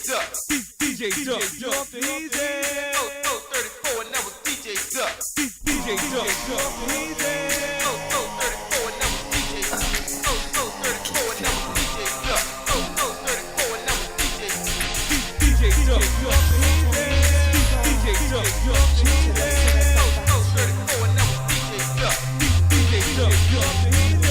Duck. DJ Duck. Jump easy. Oh, 34, and that was DJ Duck. DJ Duck. Jump easy. Oh, 34, and that was DJ Duck. Oh, 34, and that was DJ Duck. Oh, 34, and that was DJ Duck. Jump easy. DJ Duck. Jump easy. Oh, 34, and that was DJ Duck. DJ Duck. Jump easy.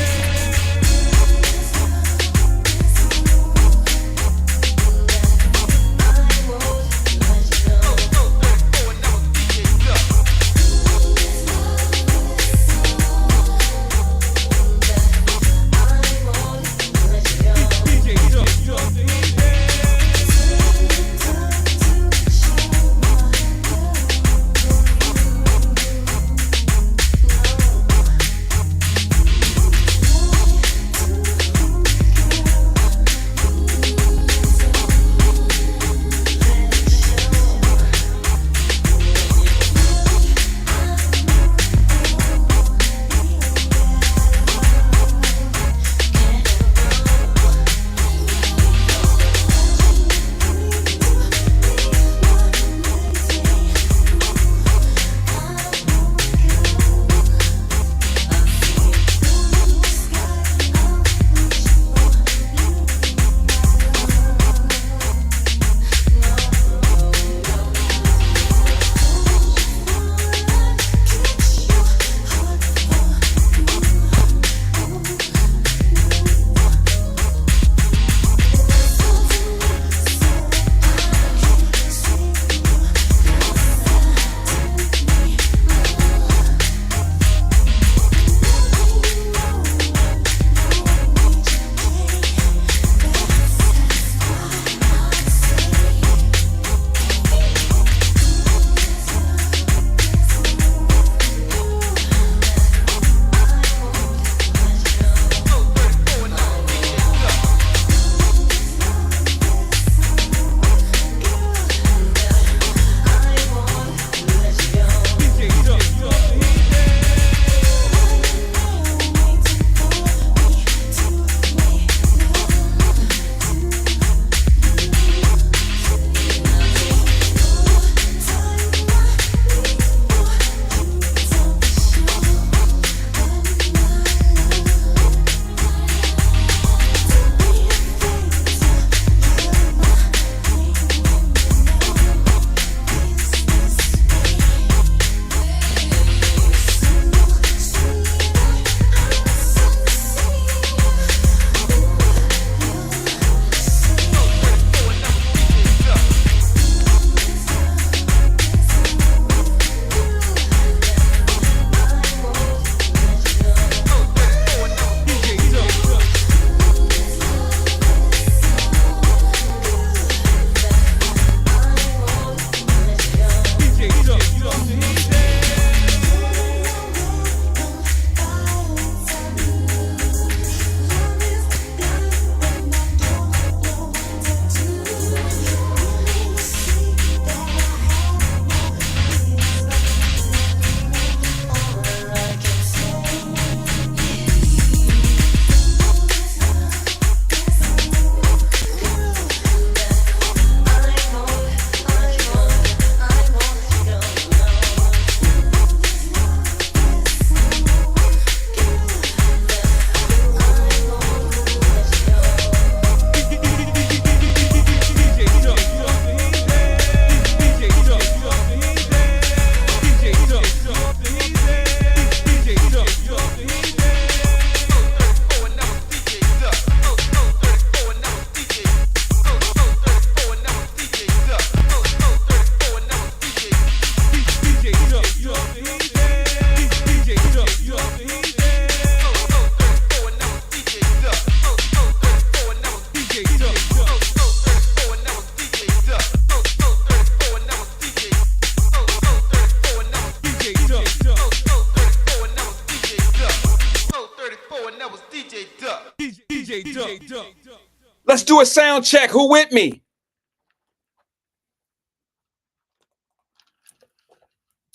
Let's do a sound check. Who with me?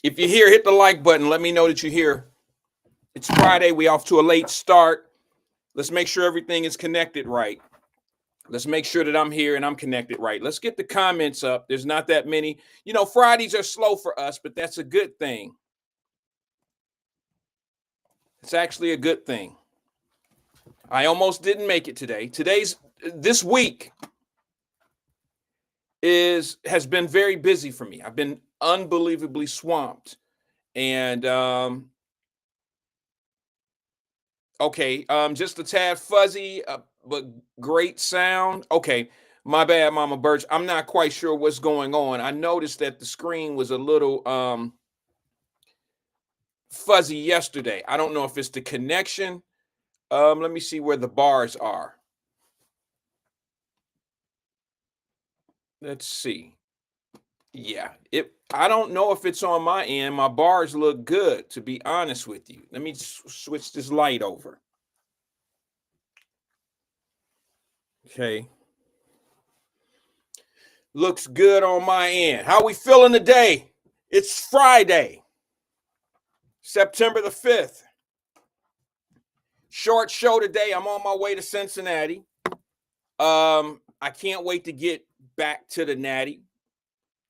If you're here, hit the like button. Let me know that you're here. It's Friday. We off to a late start. Let's make sure everything is connected right. Let's make sure that I'm here and I'm connected right. Let's get the comments up. There's not that many. You know, Fridays are slow for us, but that's a good thing. It's actually a good thing. I almost didn't make it today. This week has been very busy for me. I've been unbelievably swamped. And okay, just a tad fuzzy, but great sound. Okay, my bad, Mama Birch. I'm not quite sure what's going on. I noticed that the screen was a little fuzzy yesterday. I don't know if it's the connection. Let me see where the bars are. Let's see. Yeah, I don't know if it's on my end. My bars look good, to be honest with you. Let me switch this light over. Okay. Looks good on my end. How we feeling today? It's Friday, September the 5th. Short show today. I'm on my way to Cincinnati. I can't wait to get back to the Natty.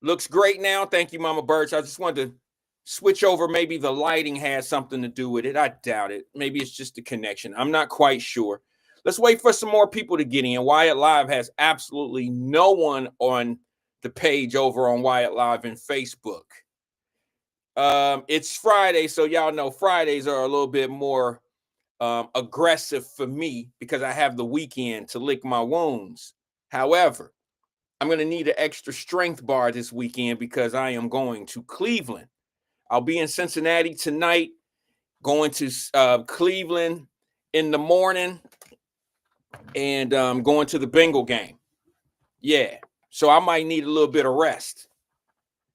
Looks great now. Thank you, Mama Birch. I just wanted to switch over. Maybe the lighting has something to do with it. I doubt it. Maybe it's just the connection. I'm not quite sure. Let's wait for some more people to get in. Wyatt Live has absolutely no one on the page over on Wyatt Live in Facebook. It's Friday, so y'all know Fridays are a little bit more aggressive for me because I have the weekend to lick my wounds. However, I'm going to need an extra strength bar this weekend because I am going to Cleveland. I'll be in Cincinnati tonight, going to Cleveland in the morning, and going to the Bengal game. Yeah, so I might need a little bit of rest.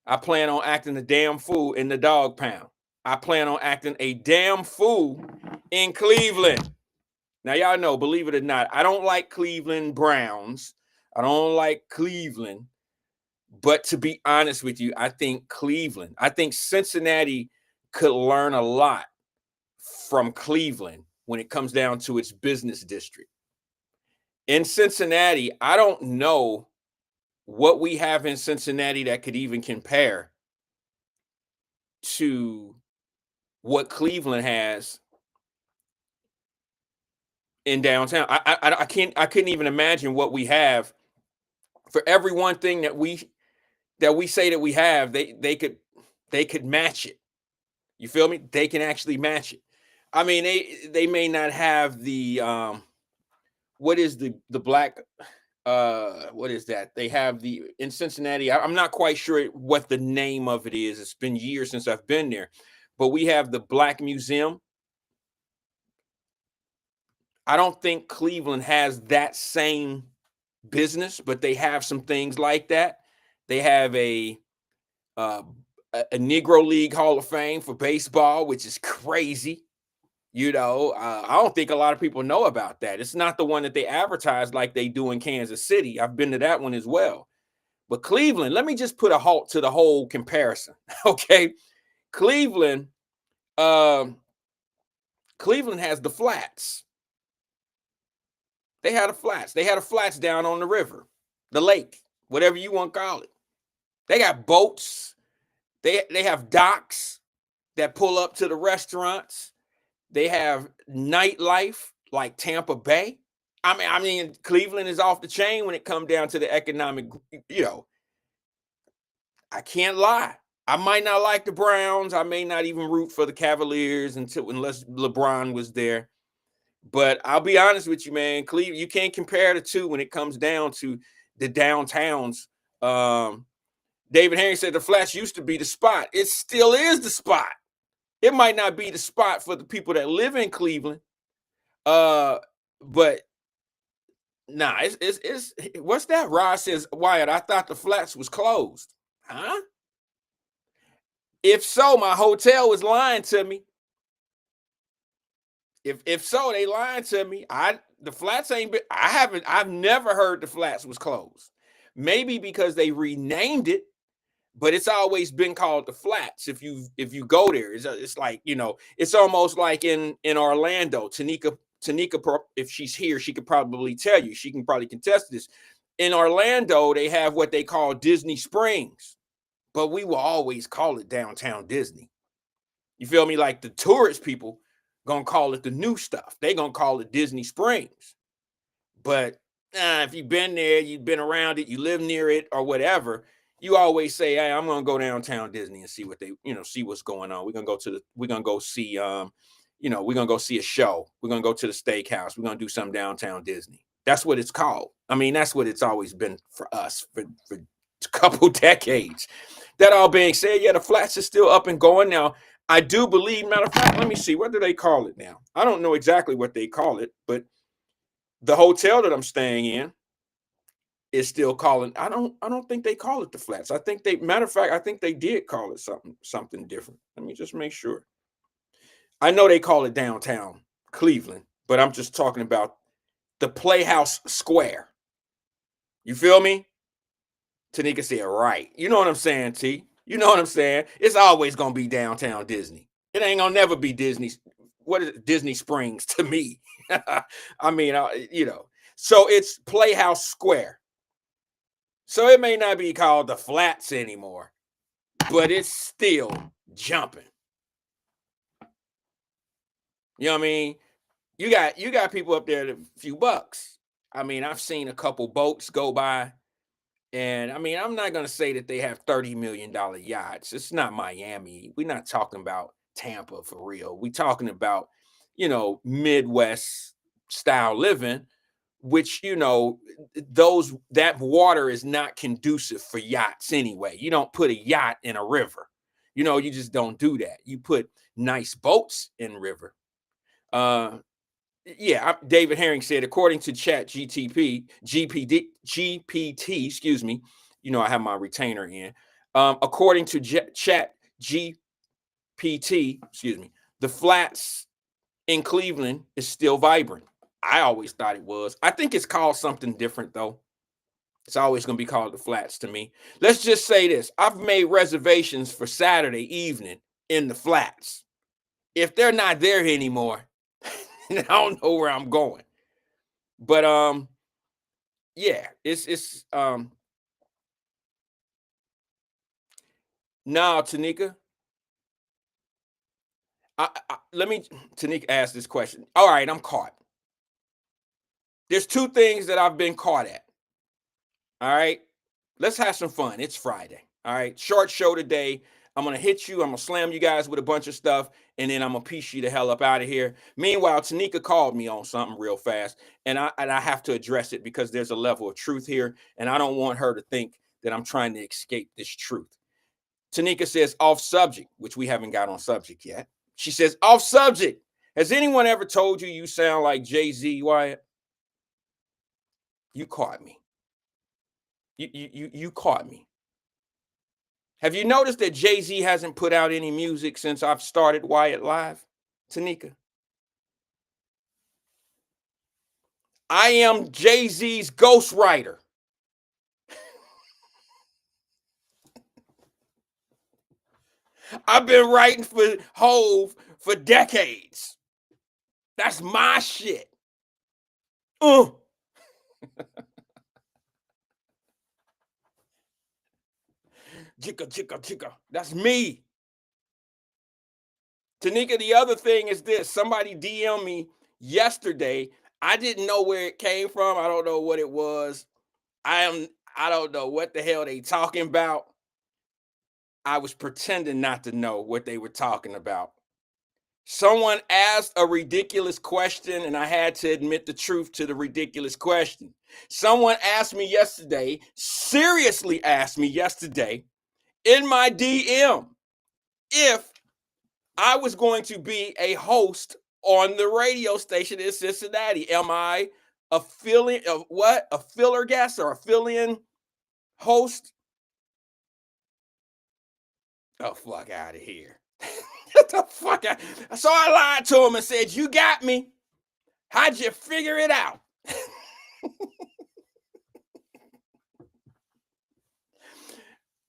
I plan on acting a damn fool in the dog pound. I plan on acting a damn fool in Cleveland. Now, y'all know, believe it or not, I don't like Cleveland Browns. I don't like Cleveland. But to be honest with you, I think Cincinnati could learn a lot from Cleveland when it comes down to its business district. In Cincinnati, I don't know what we have in Cincinnati that could even compare to what Cleveland has in downtown. I couldn't even imagine what we have. For every one thing that we say that we have, they could match it. You feel me? They can actually match it. I mean, they may not have the what is the black what is that? They have in Cincinnati. I'm not quite sure what the name of it is. It's been years since I've been there, but we have the Black Museum. I don't think Cleveland has that same business, but they have some things like that. They have a Negro League Hall of Fame for baseball, which is crazy. You know, I don't think a lot of people know about that. It's not the one that they advertise like they do in Kansas City. I've been to that one as well. But Cleveland, let me just put a halt to the whole comparison. Okay. Cleveland has the flats. They had the flats. They had the flats down on the river, the lake, whatever you want to call it. They got boats. They have docks that pull up to the restaurants. They have nightlife like Tampa Bay. I mean, Cleveland is off the chain when it comes down to the economic, you know. I can't lie. I might not like the Browns. I may not even root for the Cavaliers unless LeBron was there. But I'll be honest with you, man. Cleveland, you can't compare the two when it comes down to the downtowns. David Henry said the Flats used to be the spot. It still is the spot. It might not be the spot for the people that live in Cleveland. But nah, it's what's that? Rod says, Wyatt, I thought the Flats was closed. Huh? If so, my hotel was lying to me. If so, they lying to me. The Flats ain't been, I've never heard the Flats was closed. Maybe because they renamed it, but it's always been called the Flats. If you go there, it's like, you know, it's almost like in Orlando, Tanika Tanika, if she's here, she could probably tell you. She can probably contest this. In Orlando, they have what they call Disney Springs, but we will always call it downtown Disney. You feel me? Like the tourist people gonna call it the new stuff. They gonna call it Disney Springs. But if you've been there, you've been around it, you live near it, or whatever, you always say, "Hey, I'm gonna go downtown Disney and see what they, see what's going on. We're gonna go see, we're gonna go see a show. We're gonna go to the steakhouse. We're gonna do some downtown Disney." That's what it's called. I mean, that's what it's always been for us for a couple decades. That all being said, yeah, the flats is still up and going now. I do believe, matter of fact, let me see, what do they call it now? I don't know exactly what they call it, but the hotel that I'm staying in is still calling. I don't think they call it the flats. I think matter of fact, I think they did call it something different. Let me just make sure. I know they call it downtown Cleveland, but I'm just talking about the Playhouse Square. You feel me? Tanika said, right. You know what I'm saying, T? You know what I'm saying? It's always gonna be downtown Disney. It ain't gonna never be Disney. What is it? Disney Springs to me? I mean, so it's Playhouse Square. So it may not be called the Flats anymore, but it's still jumping. You know what I mean? You got people up there at a few bucks. I mean, I've seen a couple boats go by, and I mean, I'm not gonna say that they have $30 million yachts. It's not Miami. We're not talking about Tampa for real. We're talking about, Midwest style living, which that water is not conducive for yachts anyway. You don't put a yacht in a river. You just don't do that. You put nice boats in river. David Herring said, according to GPT, excuse me, I have my retainer in. According to Chat GPT, excuse me, the flats in Cleveland is still vibrant. I always thought it was. I think it's called something different, though. It's always going to be called the flats to me. Let's just say this. I've made reservations for Saturday evening in the flats. If they're not there anymore, I don't know where I'm going. But it's now, Tanika. Let me Tanika ask this question. All right, I'm caught. There's two things that I've been caught at. All right, let's have some fun. It's Friday. All right, short show today. I'm gonna hit you. I'm gonna slam you guys with a bunch of stuff, and then I'm gonna piece you the hell up out of here. Meanwhile, Tanika called me on something real fast, and I have to address it because there's a level of truth here, and I don't want her to think that I'm trying to escape this truth. Tanika says off subject, which we haven't got on subject yet. She says off subject. Has anyone ever told you sound like Jay-Z, Wyatt? You caught me. You caught me. Have you noticed that Jay-Z hasn't put out any music since I've started Wyatt Live, Tanika? I am Jay-Z's ghostwriter. I've been writing for Hove for decades. That's my shit. Chicka. That's me. Tanika, the other thing is this. Somebody DM'd me yesterday. I didn't know where it came from. I don't know what it was. I don't know what the hell they talking about. I was pretending not to know what they were talking about. Someone asked a ridiculous question, and I had to admit the truth to the ridiculous question. Someone asked me yesterday, seriously asked me yesterday in my DM if I was going to be a host on the radio station in Cincinnati. Am I a fill-in of what? A filler guest or a fill-in host? Oh, fuck out of here. Get the fuck out. So I lied to him and said, you got me. How'd you figure it out?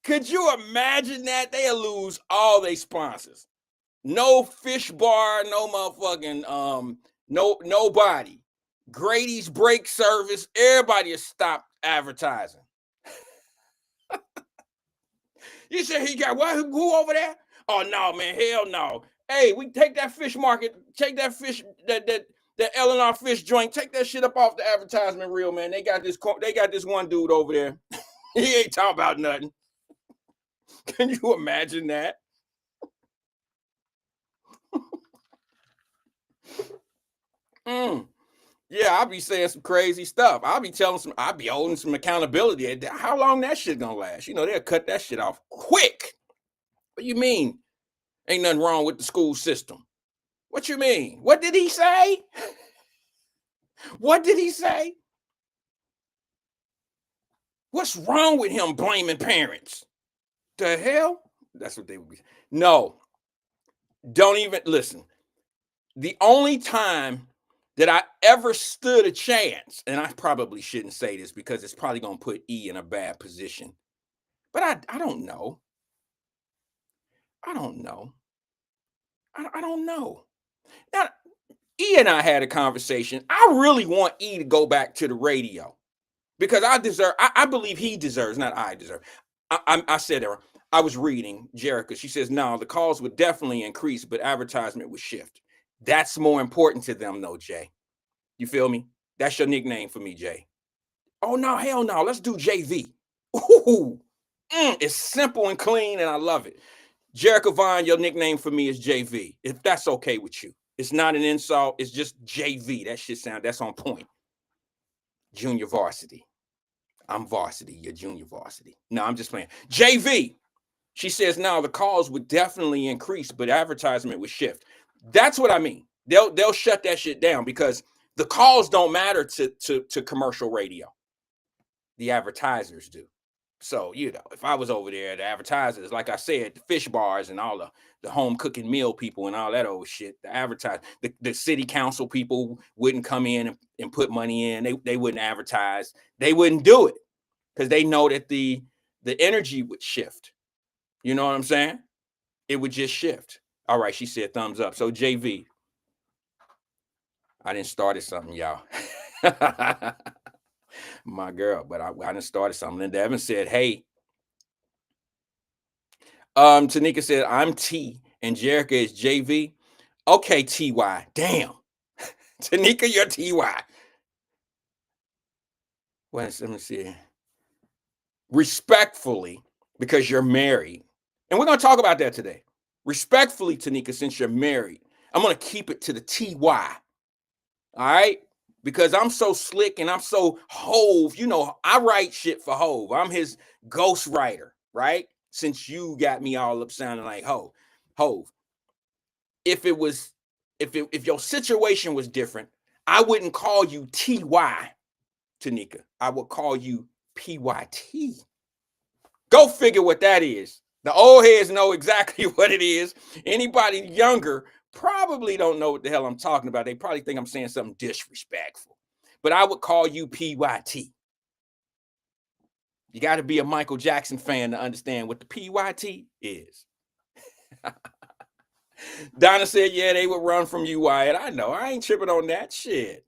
Could you imagine that? They'll lose all their sponsors. No fish bar, no motherfucking Nobody. Grady's brake service, everybody has stopped advertising. You said he got what? Who over there? Oh no, man, hell no. Hey, we take that fish market, take that fish, that L&R fish joint, take that shit up off the advertisement reel, man. They got this one dude over there. He ain't talking about nothing. Can you imagine that? Yeah, I'll be saying some crazy stuff. I'll be holding some accountability. How long that shit gonna last? You know, they'll cut that shit off quick. What you mean? Ain't nothing wrong with the school system. What you mean? What did he say? What did he say? What's wrong with him blaming parents? The hell? That's what they would be. No, don't even listen. The only time that I ever stood a chance, and I probably shouldn't say this because it's probably going to put E in a bad position, but I don't know. I don't know. I don't know. Now, E and I had a conversation. I really want E to go back to the radio because I believe he deserves, not I deserve. I said there, I was reading Jerica. She says, no, the calls would definitely increase, but advertisement would shift. That's more important to them, though, Jay. You feel me? That's your nickname for me, Jay. Oh, no, hell no. Let's do JV. Ooh, it's simple and clean, and I love it. Jerica Vaughn, your nickname for me is JV, if that's okay with you. It's not an insult. It's just JV. That's on point. Junior varsity. I'm varsity. You're junior varsity. No, I'm just playing. JV. She says, now the calls would definitely increase, but advertisement would shift. That's what I mean. They'll shut that shit down because the calls don't matter to commercial radio. The advertisers do. So, you know, if I was over there, the advertisers, like I said, the fish bars and all the home cooking meal people and all that old shit, the city council people wouldn't come in and put money in. They wouldn't advertise. They wouldn't do it because they know that the energy would shift. You know what I'm saying? It would just shift. All right, she said thumbs up. So JV, I didn't started something, y'all. My girl, but I didn't started something. Linda Evans said, hey. Tanika said, I'm T and Jerica is JV. Okay, TY. Damn. Tanika, you're TY. Let me see. Respectfully, because you're married. And we're going to talk about that today. Respectfully, Tanika, since you're married, I'm going to keep it to the TY. All right? Because I'm so slick and I'm so Hove. You know, I write shit for Hove. I'm his ghost writer, right? Since you got me all up sounding like Hove. If your situation was different, I wouldn't call you TY, Tanika. I would call you PYT. Go figure what that is. The old heads know exactly what it is. Anybody younger probably don't know what the hell I'm talking about. They probably think I'm saying something disrespectful. But I would call you PYT. You got to be a Michael Jackson fan to understand what the PYT is. Donna said, yeah, they would run from you, Wyatt. I know. I ain't tripping on that shit.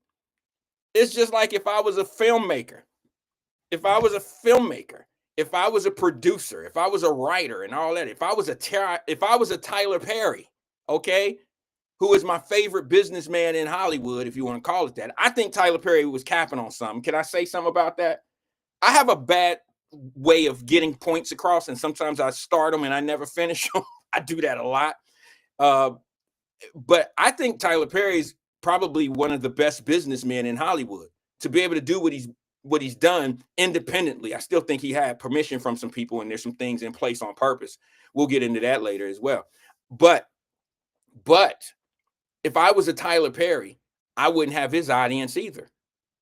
It's just like if I was a filmmaker, if I was a producer, if I was a writer and all that, if I was a Tyler Perry, okay, who is my favorite businessman in Hollywood, if you want to call it that. I think Tyler Perry was capping on something. Can I say something about that? I have a bad way of getting points across, and sometimes I start them and I never finish them. I do that a lot. But I think Tyler Perry's probably one of the best businessmen in Hollywood to be able to do what he's done independently. I still think he had permission from some people and there's some things in place on purpose. We'll get into that later as well. But if I was a Tyler Perry, I wouldn't have his audience either.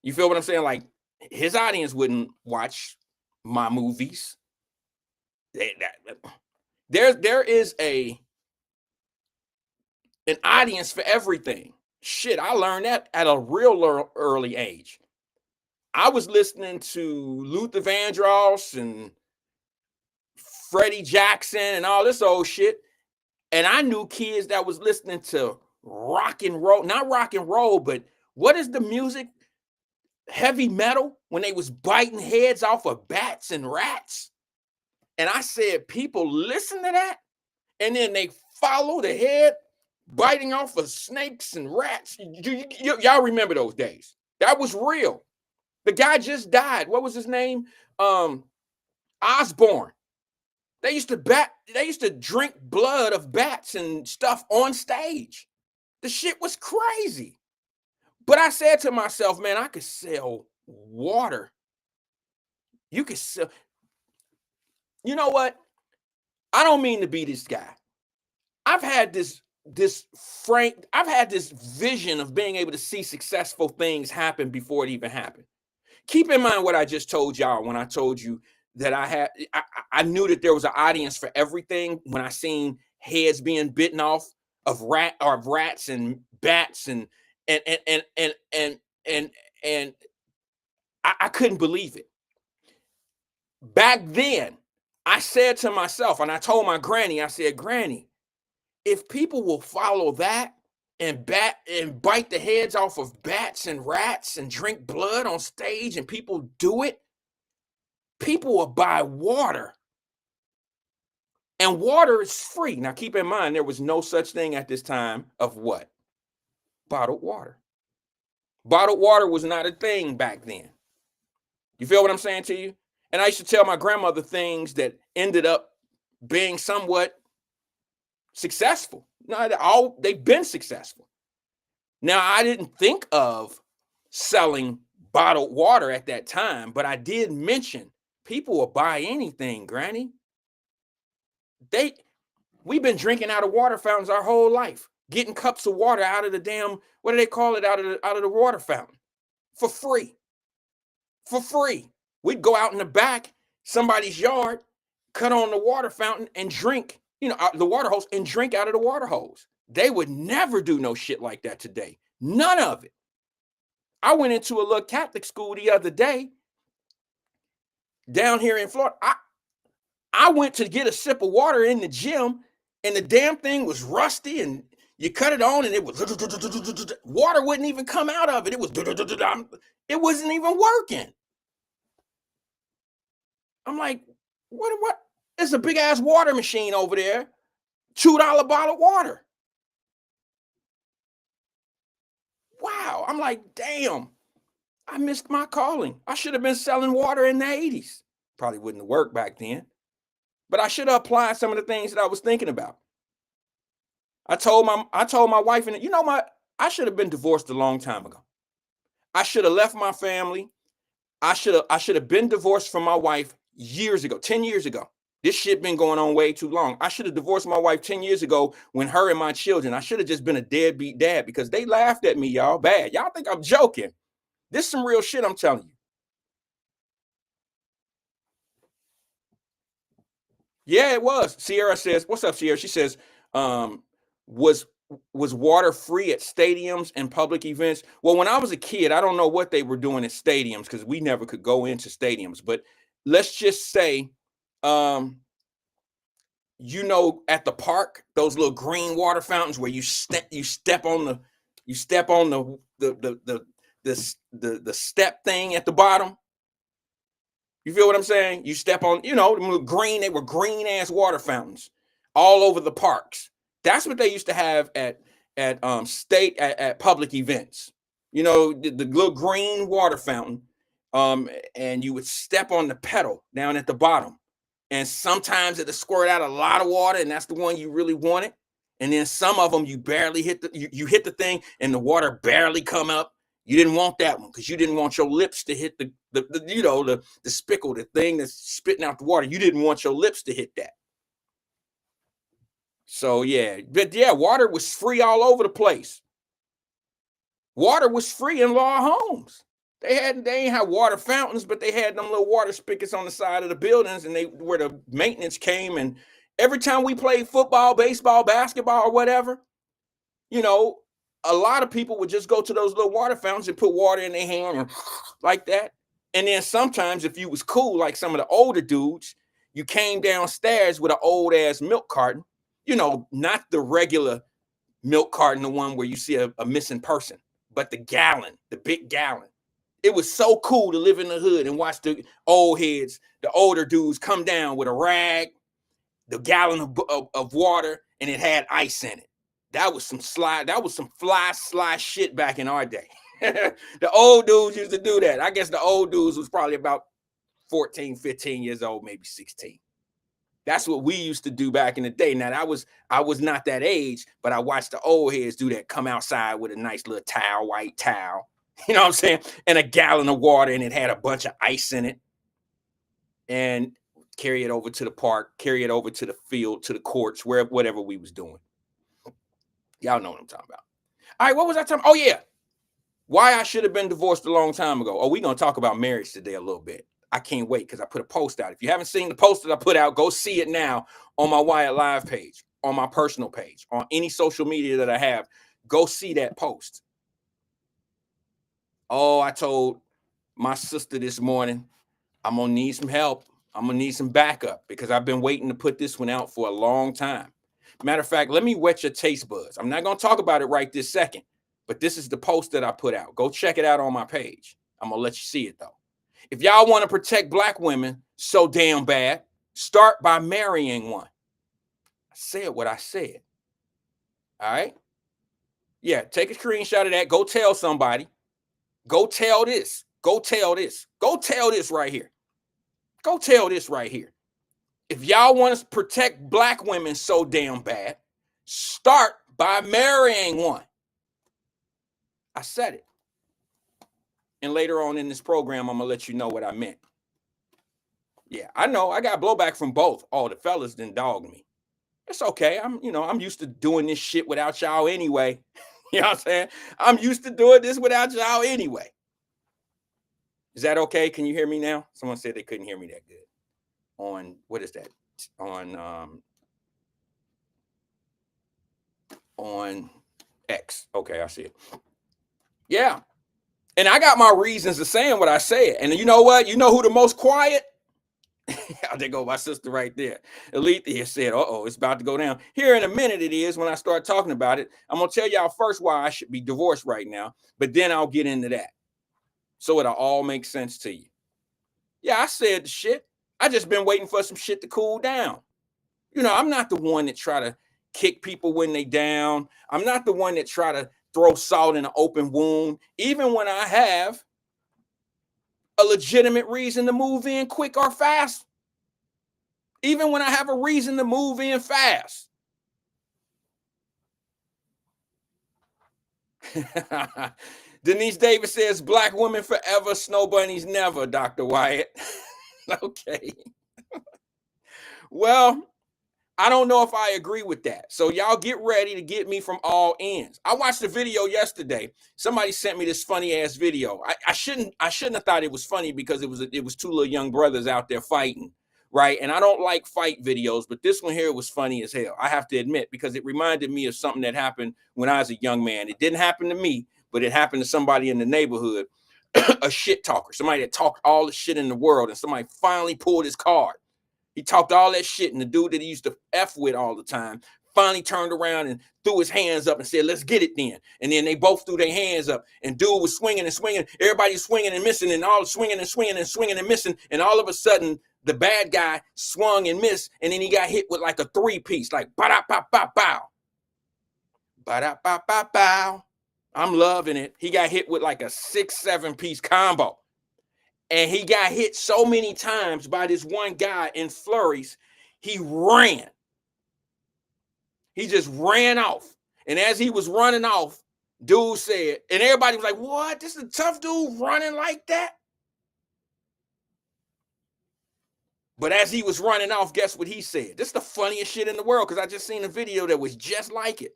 You feel what I'm saying? Like his audience wouldn't watch my movies. There is an audience for everything. Shit, I learned that at a real early age. I was listening to Luther Vandross and Freddie Jackson and all this old shit. And I knew kids that was listening to rock and roll, not rock and roll, but what is the music? Heavy metal, when they was biting heads off of bats and rats. And I said, people listen to that, and then they follow the head biting off of snakes and rats. Y'all remember those days? That was real. The guy just died. What was his name? Osborne. They used to drink blood of bats and stuff on stage. The shit was crazy. But I said to myself, man, I could sell water. You could sell. You know what? I don't mean to be this guy. I've had this vision of being able to see successful things happen before it even happened. Keep in mind what I just told y'all when I told you that I knew that there was an audience for everything when I seen heads being bitten off of rats and bats and I couldn't believe it. Back then, I said to myself, and I told my granny, I said, Granny, if people will follow that and bite the heads off of bats and rats and drink blood on stage and people do it, people will buy water. And water is free. Now, keep in mind, there was no such thing at this time of what? Bottled water. Bottled water was not a thing back then. You feel what I'm saying to you? And I used to tell my grandmother things that ended up being somewhat successful. No, they've been successful. Now, I didn't think of selling bottled water at that time, but I did mention people will buy anything, Granny. We've been drinking out of water fountains our whole life, getting cups of water out of the damn, what do they call it, out of the water fountain for free. For free. We'd go out in the back, somebody's yard, cut on the water fountain and drink, the water hose and drink out of the water hose. They would never do no shit like that today. None of it. I went into a little Catholic school the other day down here in Florida. I went to get a sip of water in the gym and the damn thing was rusty and you cut it on and it was water wouldn't even come out of it. It wasn't even working. I'm like, what? There's a big ass water machine over there. $2 bottle of water. Wow. I'm like, damn, I missed my calling. I should have been selling water in the 80s. Probably wouldn't have worked back then. But I should have applied some of the things that I was thinking about. I told my wife, and I should have been divorced a long time ago. I should have left my family. I should have been divorced from my wife years ago, 10 years ago. This shit been going on way too long. I should have divorced my wife 10 years ago when her and my children, I should have just been a deadbeat dad because they laughed at me, y'all, bad. Y'all think I'm joking. This is some real shit I'm telling you. Yeah, it was. Sierra says, what's up, Sierra? She says, was water free at stadiums and public events? Well, when I was a kid, I don't know what they were doing at stadiums because we never could go into stadiums. But let's just say, at the park, those little green water fountains where you step on the step thing at the bottom. You feel what I'm saying? You step on, the green, they were green ass water fountains all over the parks. That's what they used to have at public events. The little green water fountain. And you would step on the pedal down at the bottom. And sometimes it'll squirt out a lot of water, and that's the one you really wanted. And then some of them you barely hit you hit the thing and the water barely come up. You didn't want that one because you didn't want your lips to hit the spickle, the thing that's spitting out the water. You didn't want your lips to hit that. So water was free all over the place. Water was free in law homes. They ain't have water fountains, but they had them little water spigots on the side of the buildings, and where the maintenance came. And every time we played football, baseball, basketball, or whatever, a lot of people would just go to those little water fountains and put water in their hand and like that. And then sometimes if you was cool, like some of the older dudes, you came downstairs with an old ass milk carton, not the regular milk carton, the one where you see a missing person, but the gallon, the big gallon. It was so cool to live in the hood and watch the old heads, the older dudes come down with a rag, the gallon of water, and it had ice in it. That was some fly shit back in our day. The old dudes used to do that. I guess the old dudes was probably about 14, 15 years old, maybe 16. That's what we used to do back in the day. Now, I was not that age, but I watched the old heads do that, come outside with a nice little towel, white towel, you know what I'm saying, and a gallon of water, and it had a bunch of ice in it, and carry it over to the park, carry it over to the field, to the courts, whatever we was doing. Y'all know what I'm talking about. All right, what was I talking about? Oh, yeah. Why I should have been divorced a long time ago. Oh, we're going to talk about marriage today a little bit. I can't wait because I put a post out. If you haven't seen the post that I put out, go see it now on my Wyatt Live page, on my personal page, on any social media that I have. Go see that post. Oh, I told my sister this morning, I'm going to need some help. I'm going to need some backup because I've been waiting to put this one out for a long time. Matter of fact, let me whet your taste buds. I'm not going to talk about it right this second, but this is the post that I put out. Go check it out on my page. I'm going to let you see it, though. If y'all want to protect black women so damn bad, start by marrying one. I said what I said. All right? Yeah, take a screenshot of that. Go tell somebody. Go tell this. Go tell this. Go tell this right here. Go tell this right here. If y'all want to protect black women so damn bad, start by marrying one. I said it. And later on in this program, I'm going to let you know what I meant. Yeah, I know. I got blowback from both. Oh, the fellas didn't dog me. It's okay. I'm used to doing this shit without y'all anyway. You know what I'm saying? I'm used to doing this without y'all anyway. Is that okay? Can you hear me now? Someone said they couldn't hear me that good. On, what is that? On X. Okay, I see it. Yeah. And I got my reasons of saying what I said. And you know what? You know who the most quiet? There go my sister right there. Alethea said, uh-oh, it's about to go down. Here in a minute it is when I start talking about it. I'm going to tell y'all first why I should be divorced right now, but then I'll get into that. So it'll all make sense to you. Yeah, I said the shit. I just been waiting for some shit to cool down. You know, I'm not the one that try to kick people when they down. I'm not the one that try to throw salt in an open wound, even when I have a legitimate reason to move in quick or fast. Even when I have a reason to move in fast. Denise Davis says, black women forever, snow bunnies never, Dr. Wyatt. Okay. Well, I don't know if I agree with that. So y'all get ready to get me from all ends. I watched a video yesterday. Somebody sent me this funny ass video. I shouldn't have thought it was funny because it was two little young brothers out there fighting, right? And I don't like fight videos, but this one here was funny as hell. I have to admit, because it reminded me of something that happened when I was a young man. It didn't happen to me, but it happened to somebody in the neighborhood, a shit talker, somebody that talked all the shit in the world, and somebody finally pulled his card. He talked all that shit, and the dude that he used to F with all the time finally turned around and threw his hands up and said, let's get it then. And then they both threw their hands up, and dude was swinging and swinging. Everybody's swinging and missing, and all swinging and swinging and swinging and missing. And all of a sudden, the bad guy swung and missed, and then he got hit with like a three-piece, like ba-da-ba-ba-bow. Ba-da-ba-ba-bow. I'm loving it. He got hit with like a 6-7-piece combo. And he got hit so many times by this one guy in flurries, he ran. He just ran off. And as he was running off, dude said, and everybody was like, what? This is a tough dude running like that? But as he was running off, guess what he said? This is the funniest shit in the world, because I just seen a video that was just like it.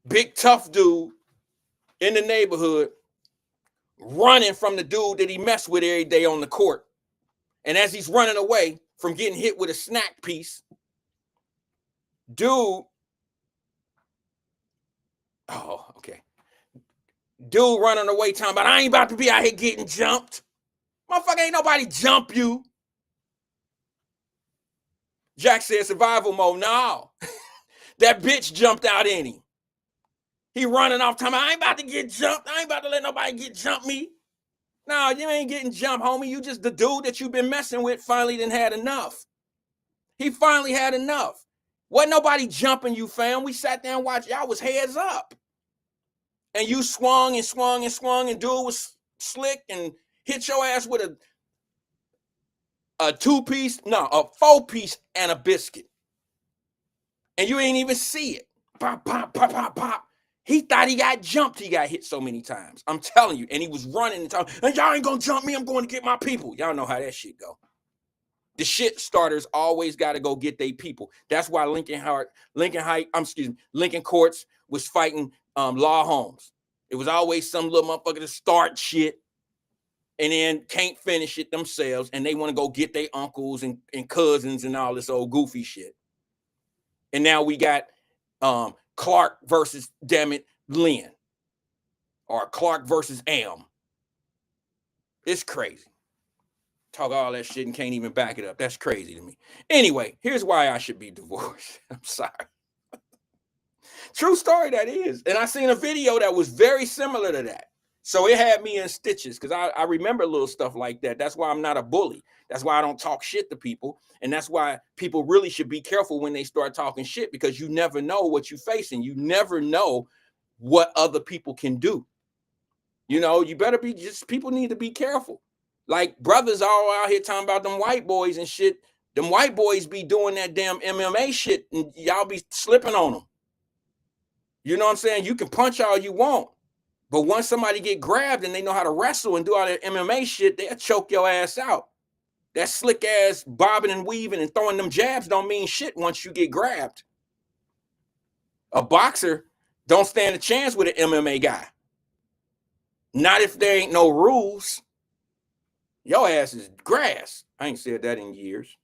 Big tough dude in the neighborhood running from the dude that he messed with every day on the court. And as he's running away from getting hit with a snack piece, dude running away talking about, I ain't about to be out here getting jumped. Motherfucker, ain't nobody jump you. Jack said survival mode. No. That bitch jumped out in him. He running off time. I ain't about to get jumped. I ain't about to let nobody jump me. No, you ain't getting jumped, homie. You just the dude that you've been messing with finally done had enough. He finally had enough. Wasn't nobody jumping you, fam. We sat there and watched. Y'all was heads up. And you swung and swung and swung, and dude was slick and hit your ass with a 4-piece and a biscuit. And you ain't even see it. Pop, pop, pop, pop, pop. He thought he got jumped. He got hit so many times. I'm telling you. And he was running and talking, and y'all ain't gonna jump me. I'm going to get my people. Y'all know how that shit go. The shit starters always got to go get their people. That's why Lincoln Courts was fighting Law Homes. It was always some little motherfucker to start shit and then can't finish it themselves, and they want to go get their uncles and cousins and all this old goofy shit. And now we got Clark versus, damn it, Lynn. Or Clark versus Am. It's crazy. Talk all that shit and can't even back it up. That's crazy to me. Anyway, here's why I should be divorced. I'm sorry. True story, that is. And I seen a video that was very similar to that. So it had me in stitches because I remember little stuff like that. That's why I'm not a bully. That's why I don't talk shit to people. And that's why people really should be careful when they start talking shit, because you never know what you're facing. You never know what other people can do. You know, you better be people need to be careful. Like brothers all out here talking about them white boys and shit. Them white boys be doing that damn MMA shit and y'all be slipping on them. You know what I'm saying? You can punch all you want. But once somebody get grabbed and they know how to wrestle and do all that MMA shit, they'll choke your ass out. That slick ass bobbing and weaving and throwing them jabs don't mean shit once you get grabbed. A boxer don't stand a chance with an MMA guy. Not if there ain't no rules. Your ass is grass. I ain't said that in years.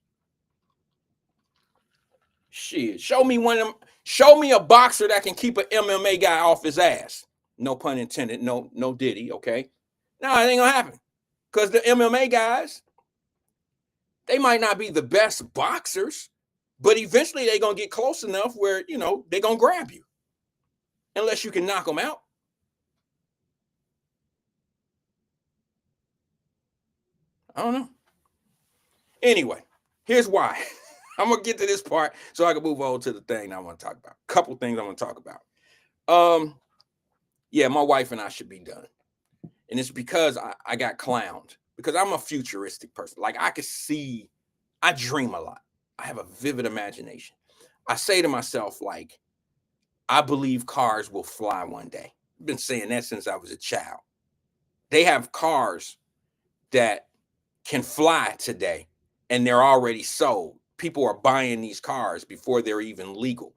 Shit. Show me a boxer that can keep an MMA guy off his ass. No pun intended. No diddy, okay? No, it ain't gonna happen. Because the MMA guys, they might not be the best boxers, but eventually they're gonna get close enough where, you know, they're gonna grab you. Unless you can knock them out. I don't know. Anyway, here's why. I'm gonna get to this part so I can move on to the thing I want to talk about. A couple things I want to talk about. Yeah, my wife and I should be done. And it's because I got clowned. Because I'm a futuristic person. Like I dream a lot. I have a vivid imagination. I say to myself, like, I believe cars will fly one day. I've been saying that since I was a child. They have cars that can fly today, and they're already sold. People are buying these cars before they're even legal.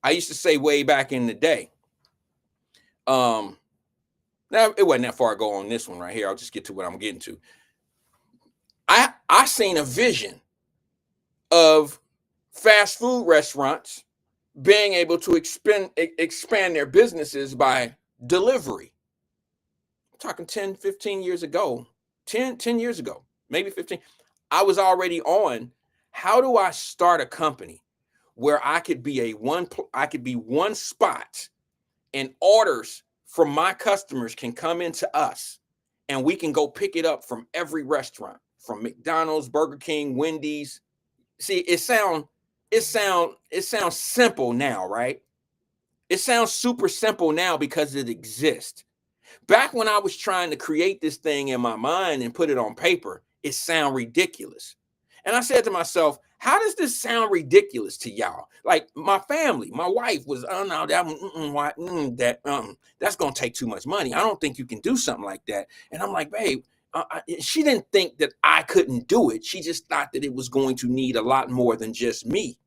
I used to say way back in the day, now it wasn't that far ago on this one right here. I'll just get to what I'm getting to. I seen a vision of fast food restaurants being able to expand their businesses by delivery. I'm talking 10, 15 years ago, 10 years ago, maybe 15. I was already on, how do I start a company where I could be one spot, and orders from my customers can come into us and we can go pick it up from every restaurant, from McDonald's, Burger King, Wendy's. See, it sounds simple now, right? It sounds super simple now because it exists. Back when I was trying to create this thing in my mind and put it on paper, it sounded ridiculous. And I said to myself, how does this sound ridiculous to y'all? Like my family, my wife was, oh no, that's going to take too much money. I don't think you can do something like that. And I'm like, babe, she didn't think that I couldn't do it. She just thought that it was going to need a lot more than just me.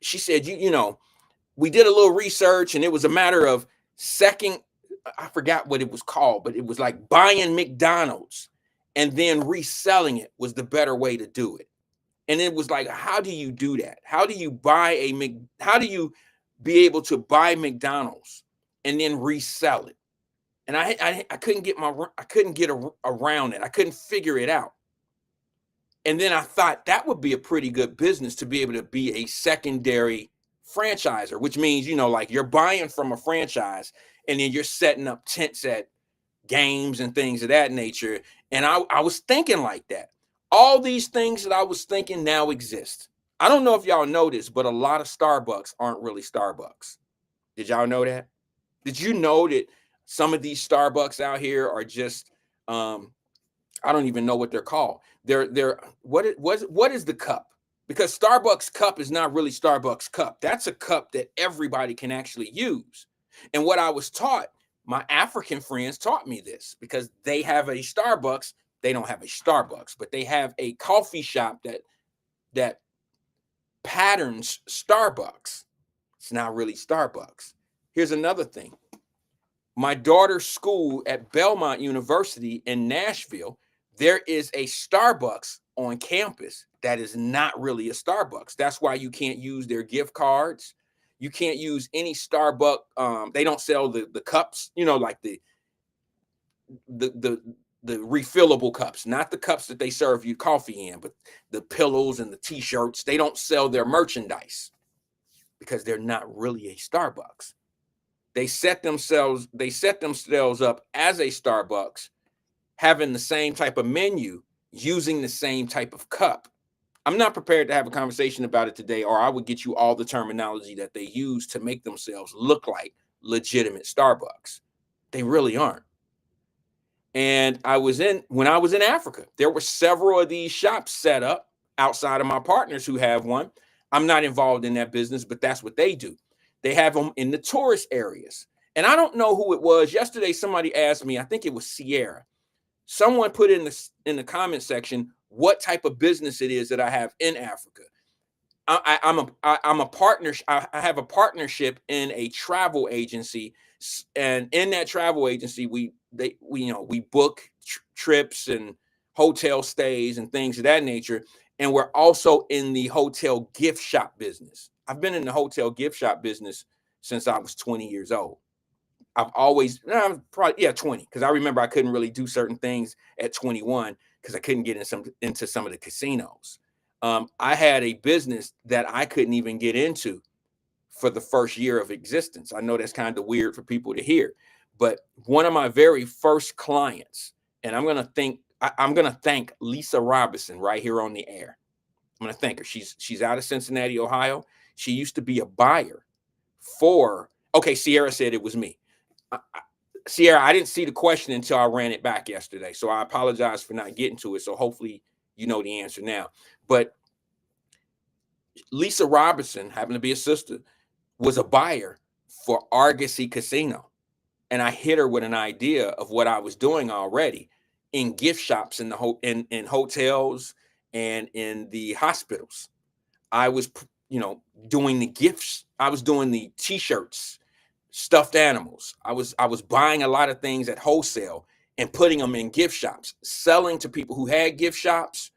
She said, you know, we did a little research and it was a matter of I forgot what it was called, but it was like buying McDonald's and then reselling it was the better way to do it. And it was like, how do you do that? How do you be able to buy McDonald's and then resell it? And I couldn't get around it. I couldn't figure it out. And then I thought that would be a pretty good business to be able to be a secondary franchiser, which means, like you're buying from a franchise and then you're setting up tents at games and things of that nature. And I was thinking like that. All these things that I was thinking now exist. I don't know if y'all know this, but a lot of Starbucks aren't really Starbucks. Did y'all know that? Did you know that some of these Starbucks out here are just I don't even know what they're called. They're what is the cup? Because Starbucks cup is not really Starbucks cup. That's a cup that everybody can actually use. And what I was taught, my African friends taught me this because they have a Starbucks. They don't have a Starbucks, but they have a coffee shop that patterns Starbucks. It's not really Starbucks. Here's another thing. My daughter's school at Belmont University in Nashville, there is a Starbucks on campus that is not really a Starbucks. That's why you can't use their gift cards. You can't use any Starbucks. They don't sell the cups, like the refillable cups, not the cups that they serve you coffee in, but the pillows and the t-shirts. They don't sell their merchandise because they're not really a Starbucks. They set themselves up as a Starbucks, having the same type of menu, using the same type of cup. I'm not prepared to have a conversation about it today, or I would get you all the terminology that they use to make themselves look like legitimate Starbucks. They really aren't. And when I was in Africa, there were several of these shops set up outside of my partners who have one. I'm not involved in that business, but that's what they do. They have them in the tourist areas. And I don't know who it was. Yesterday, somebody asked me, I think it was Sierra. Someone put in the comment section what type of business it is that I have in Africa. I'm a partner. I have a partnership in a travel agency, and in that travel agency, we book trips and hotel stays and things of that nature. And we're also in the hotel gift shop business. I've been in the hotel gift shop business since I was 20 years old. I've always, probably 20, because I remember I couldn't really do certain things at 21 because I couldn't get into some of the casinos. I had a business that I couldn't even get into for the first year of existence. I know that's kind of weird for people to hear, but one of my very first clients, and I'm gonna thank Lisa Robinson right here on the air. I'm gonna thank her. She's out of Cincinnati, Ohio. She used to be a buyer for. Okay, Sierra said it was me. Sierra, I didn't see the question until I ran it back yesterday, so I apologize for not getting to it. So hopefully you know the answer now. But Lisa Robinson, happened to be a sister, was a buyer for Argosy Casino. And I hit her with an idea of what I was doing already in gift shops in hotels and in the hospitals. I was, doing the gifts. I was doing the t-shirts, stuffed animals. I was buying a lot of things at wholesale and putting them in gift shops, selling to people who had gift shops.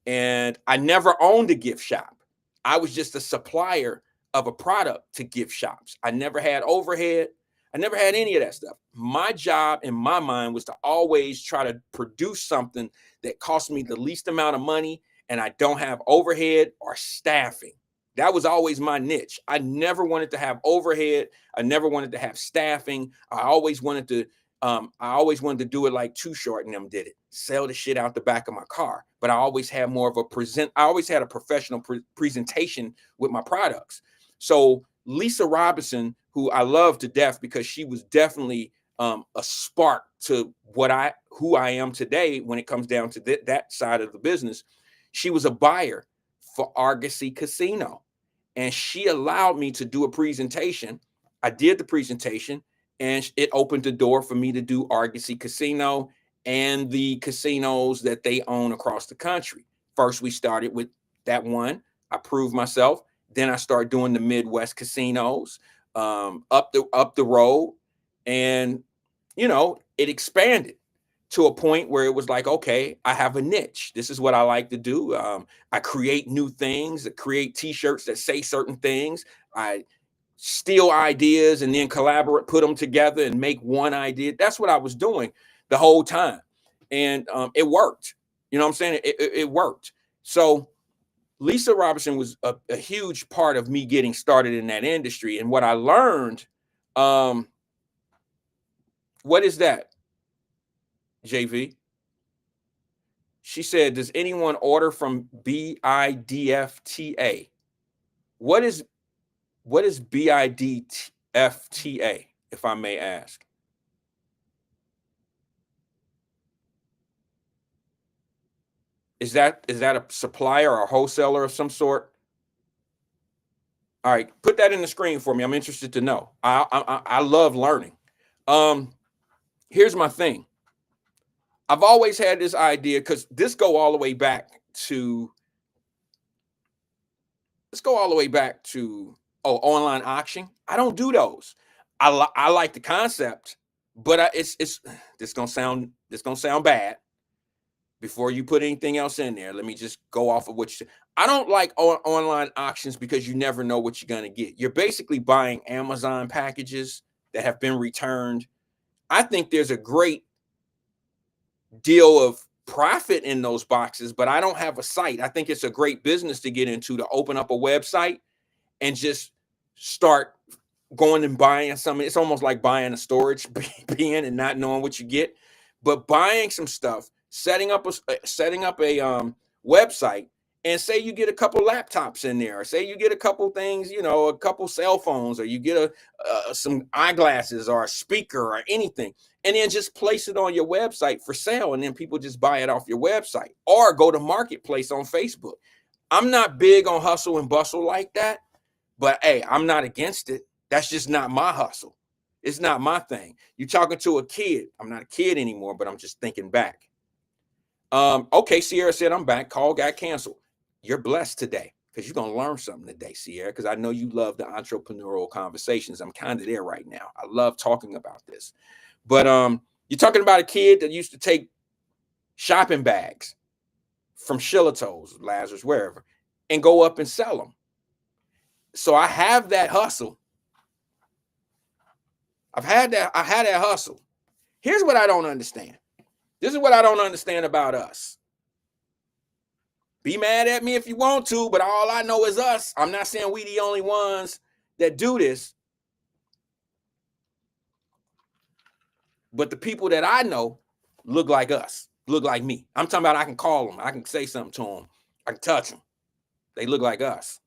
And I never owned a gift shop. I was just a supplier of a product to gift shops. I never had overhead. I never had any of that stuff. My job in my mind was to always try to produce something that cost me the least amount of money and I don't have overhead or staffing. That was always my niche. I never wanted to have overhead. I never wanted to have staffing. I always wanted to do it like Too Short and them did it. Sell the shit out the back of my car. But I always had I always had a professional presentation with my products. So Lisa Robinson, who I love to death because she was definitely a spark to who I am today when it comes down to that side of the business. She was a buyer for Argosy Casino. And she allowed me to do a presentation. I did the presentation and it opened the door for me to do Argosy Casino and the casinos that they own across the country. First, we started with that one. I proved myself. Then I started doing the Midwest casinos up the road. And, it expanded to a point where it was like, okay, I have a niche. This is what I like to do. I create new things, I create t-shirts that say certain things. I steal ideas and then collaborate, put them together and make one idea. That's what I was doing the whole time. And it worked. You know what I'm saying? It worked. So Lisa Robinson was a huge part of me getting started in that industry. And what I learned, what is that, JV? She said, does anyone order from BIDFTA? What is BIDFTA, if I may ask? Is that a supplier or a wholesaler of some sort? All right, put that in the screen for me. I'm interested to know. I love learning. Here's my thing. I've always had this idea, because this go all the way back to online auction. I don't do those. I like the concept, but it's this gonna sound bad. Before you put anything else in there, let me just go off of what you. I don't like online auctions because you never know what you're gonna get. You're basically buying Amazon packages that have been returned. I think there's a great deal of profit in those boxes, but I don't have a site. I think it's a great business to get into, to open up a website and just start going and buying something. It's almost like buying a storage bin and not knowing what you get, but buying some stuff, setting up a website, and say you get a couple laptops in there, or say you get a couple things, a couple cell phones, or you get some eyeglasses or a speaker or anything, and then just place it on your website for sale, and then people just buy it off your website, or go to Marketplace on Facebook. I'm not big on hustle and bustle like that, but hey, I'm not against it. That's just not my hustle. It's not my thing. You're talking to a kid. I'm not a kid anymore, but I'm just thinking back. Okay, Sierra said, I'm back. Call got canceled. You're blessed today, because you're going to learn something today, Sierra, because I know you love the entrepreneurial conversations. I'm kind of there right now. I love talking about this. But you're talking about a kid that used to take shopping bags from Shillito's, Lazarus, wherever, and go up and sell them. So I have that hustle. I had that hustle. Here's what I don't understand. This is what I don't understand about us. Be mad at me if you want to, but all I know is us. I'm not saying we the only ones that do this. But the people that I know look like us, look like me. I'm talking about I can call them. I can say something to them. I can touch them. They look like us.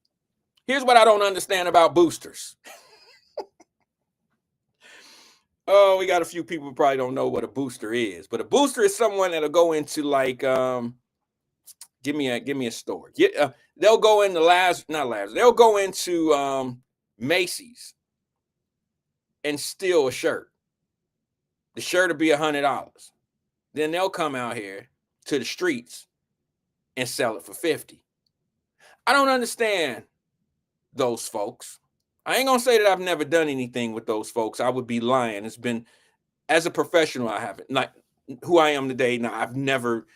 Here's what I don't understand about boosters. Oh, we got a few people who probably don't know what a booster is, but a booster is someone that'll go into like, give me a store. They'll go into they'll go into Macy's and steal a shirt. The shirt will be $100. Then they'll come out here to the streets and sell it for $50. I don't understand those folks. I ain't gonna say that I've never done anything with those folks. I would be lying. It's been, as a professional, I haven't. Like who I am today, now I've never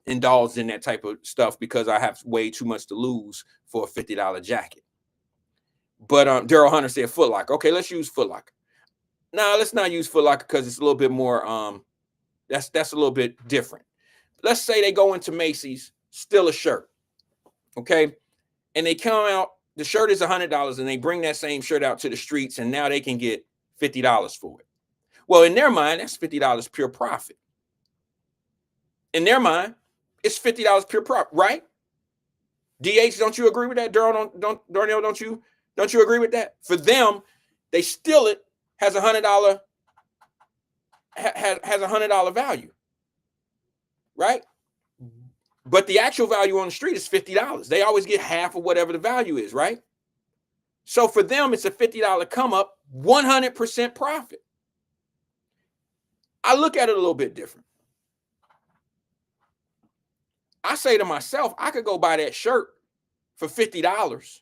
indulged in that type of stuff because I have way too much to lose for a $50 jacket. But Daryl Hunter said Foot Locker. Okay, let's use Foot Locker. No, let's not use Foot Locker because it's a little bit more. That's a little bit different. Let's say they go into Macy's, steal a shirt, okay, and they come out. The shirt is $100, and they bring that same shirt out to the streets, and now they can get $50 for it. Well, in their mind, that's $50 pure profit. In their mind, it's $50 pure profit, right? DH, don't you agree with that? Darnell, don't you agree with that? For them, they steal it, has $100 has $100 value, right? But the actual value on the street is $50. They always get half of whatever the value is, right? So for them, it's a $50 come up, 100% profit. I look at it a little bit different. I say to myself, I could go buy that shirt for $50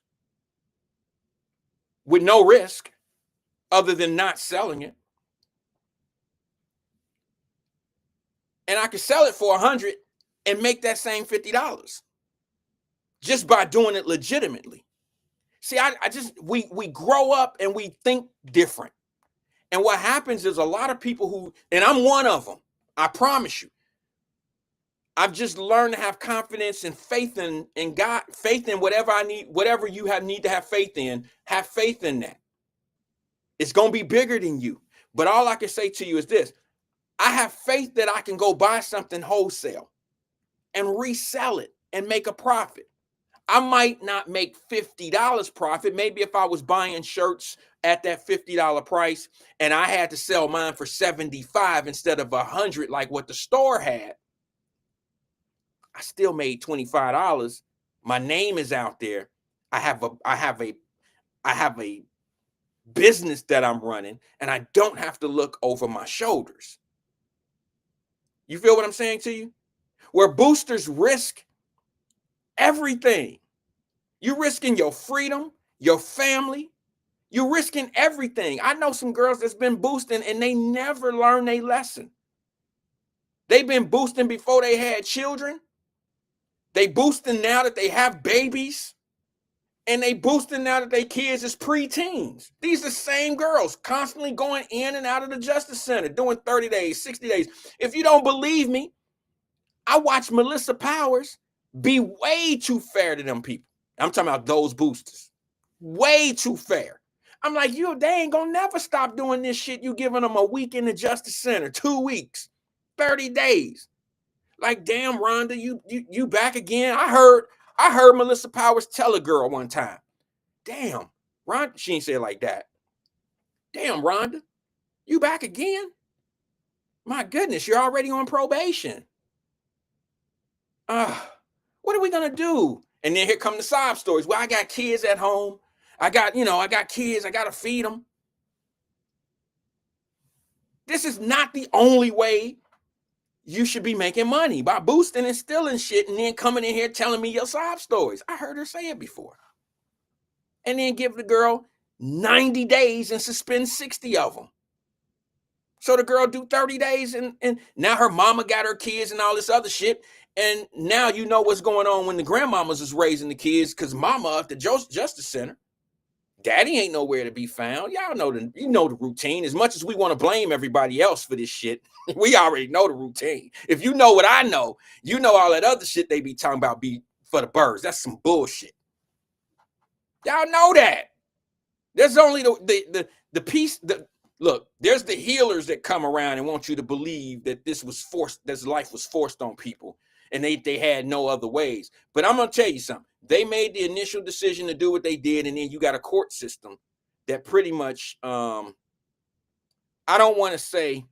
with no risk other than not selling it. And I could sell it for $100 and make that same $50 just by doing it legitimately. See, we grow up and we think different. And what happens is a lot of people who, and I'm one of them, I promise you, I've just learned to have confidence and faith in God, faith in whatever I need, whatever you need to have faith in that. It's going to be bigger than you. But all I can say to you is this: I have faith that I can go buy something wholesale and resell it and make a profit. I might not make $50 profit. Maybe if I was buying shirts at that $50 price and I had to sell mine for 75 instead of 100 like what the store had, I still made $25. My name is out there. I have a business that I'm running, and I don't have to look over my shoulders. You feel what I'm saying to you? Where boosters risk everything. You're risking your freedom, your family. You're risking everything. I know some girls that's been boosting and they never learn a lesson. They've been boosting before they had children. They boosting now that they have babies. And they boosting now that they kids is preteens. These are the same girls constantly going in and out of the Justice Center, doing 30 days, 60 days. If you don't believe me, I watch Melissa Powers be way too fair to them people. I'm talking about those boosters. Way too fair. I'm like, they ain't gonna never stop doing this shit. You giving them a week in the Justice Center, 2 weeks, 30 days. Like, damn, Rhonda, you back again? I heard Melissa Powers tell a girl one time, damn, Rhonda, she ain't say it like that. Damn, Rhonda, you back again? My goodness, you're already on probation. What are we gonna do? And then here come the sob stories. Well, I got kids at home. I got kids. I gotta feed them. This is not the only way you should be making money, by boosting and stealing shit and then coming in here telling me your sob stories. I heard her say it before. And then give the girl 90 days and suspend 60 of them. So the girl do 30 days and now her mama got her kids and all this other shit. And now you know what's going on when the grandmamas is raising the kids, because mama at the Justice Center. Daddy ain't nowhere to be found. Y'all know the routine. As much as we want to blame everybody else for this shit, we already know the routine. If you know what I know, you know all that other shit they be talking about be for the birds. That's some bullshit. Y'all know that. There's only the piece. Look, there's the healers that come around and want you to believe that this life was forced on people, and they had no other ways. But I'm gonna tell you something. They made the initial decision to do what they did, and then you got a court system that pretty much, I don't want to say,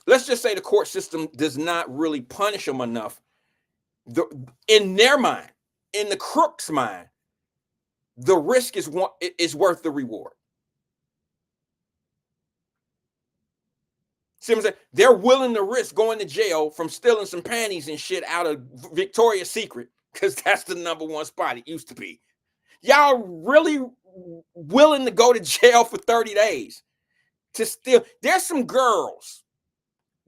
let's just say the court system does not really punish them enough. In their mind, in the crook's mind, the risk is worth the reward. See what I'm saying? They're willing to risk going to jail from stealing some panties and shit out of Victoria's Secret, because that's the #1 spot it used to be. Y'all really willing to go to jail for 30 days to steal? There's some girls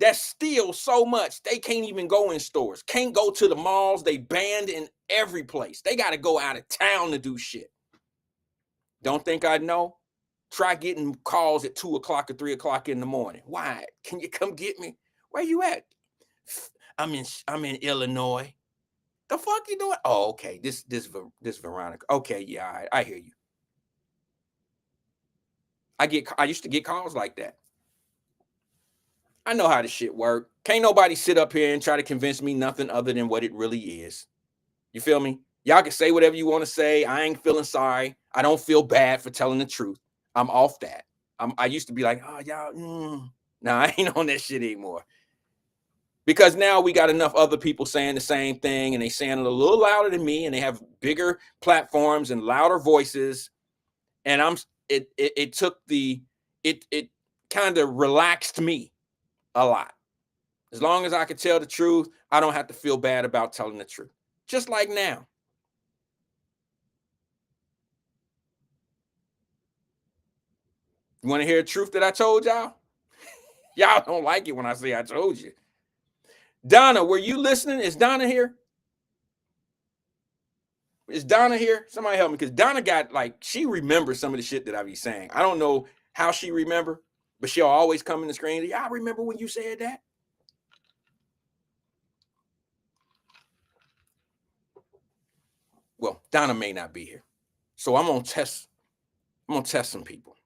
that steal so much they can't even go in stores, can't go to the malls. They banned in every place. They got to go out of town to do shit. Don't think I know? Try getting calls at 2 o'clock or 3 o'clock in the morning. Why? Can you come get me? Where you at? I'm in Illinois. The fuck you doing? Oh, okay. This Veronica. Okay, yeah, all right, I hear you. I used to get calls like that. I know how this shit work. Can't nobody sit up here and try to convince me nothing other than what it really is. You feel me? Y'all can say whatever you want to say. I ain't feeling sorry. I don't feel bad for telling the truth. I'm off that. I used to be like, oh, y'all, nah, I ain't on that shit anymore. Because now we got enough other people saying the same thing, and they saying it a little louder than me, and they have bigger platforms and louder voices. And it kind of relaxed me a lot. As long as I could tell the truth, I don't have to feel bad about telling the truth. Just like now. You want to hear the truth that I told y'all? Y'all don't like it when I say I told you. Donna, were you listening? Is Donna here? Is Donna here? Somebody help me, because Donna she remembers some of the shit that I be saying. I don't know how she remember, but she'll always come in the screen. Yeah, I remember when you said that. Well, Donna may not be here. So I'm gonna test some people.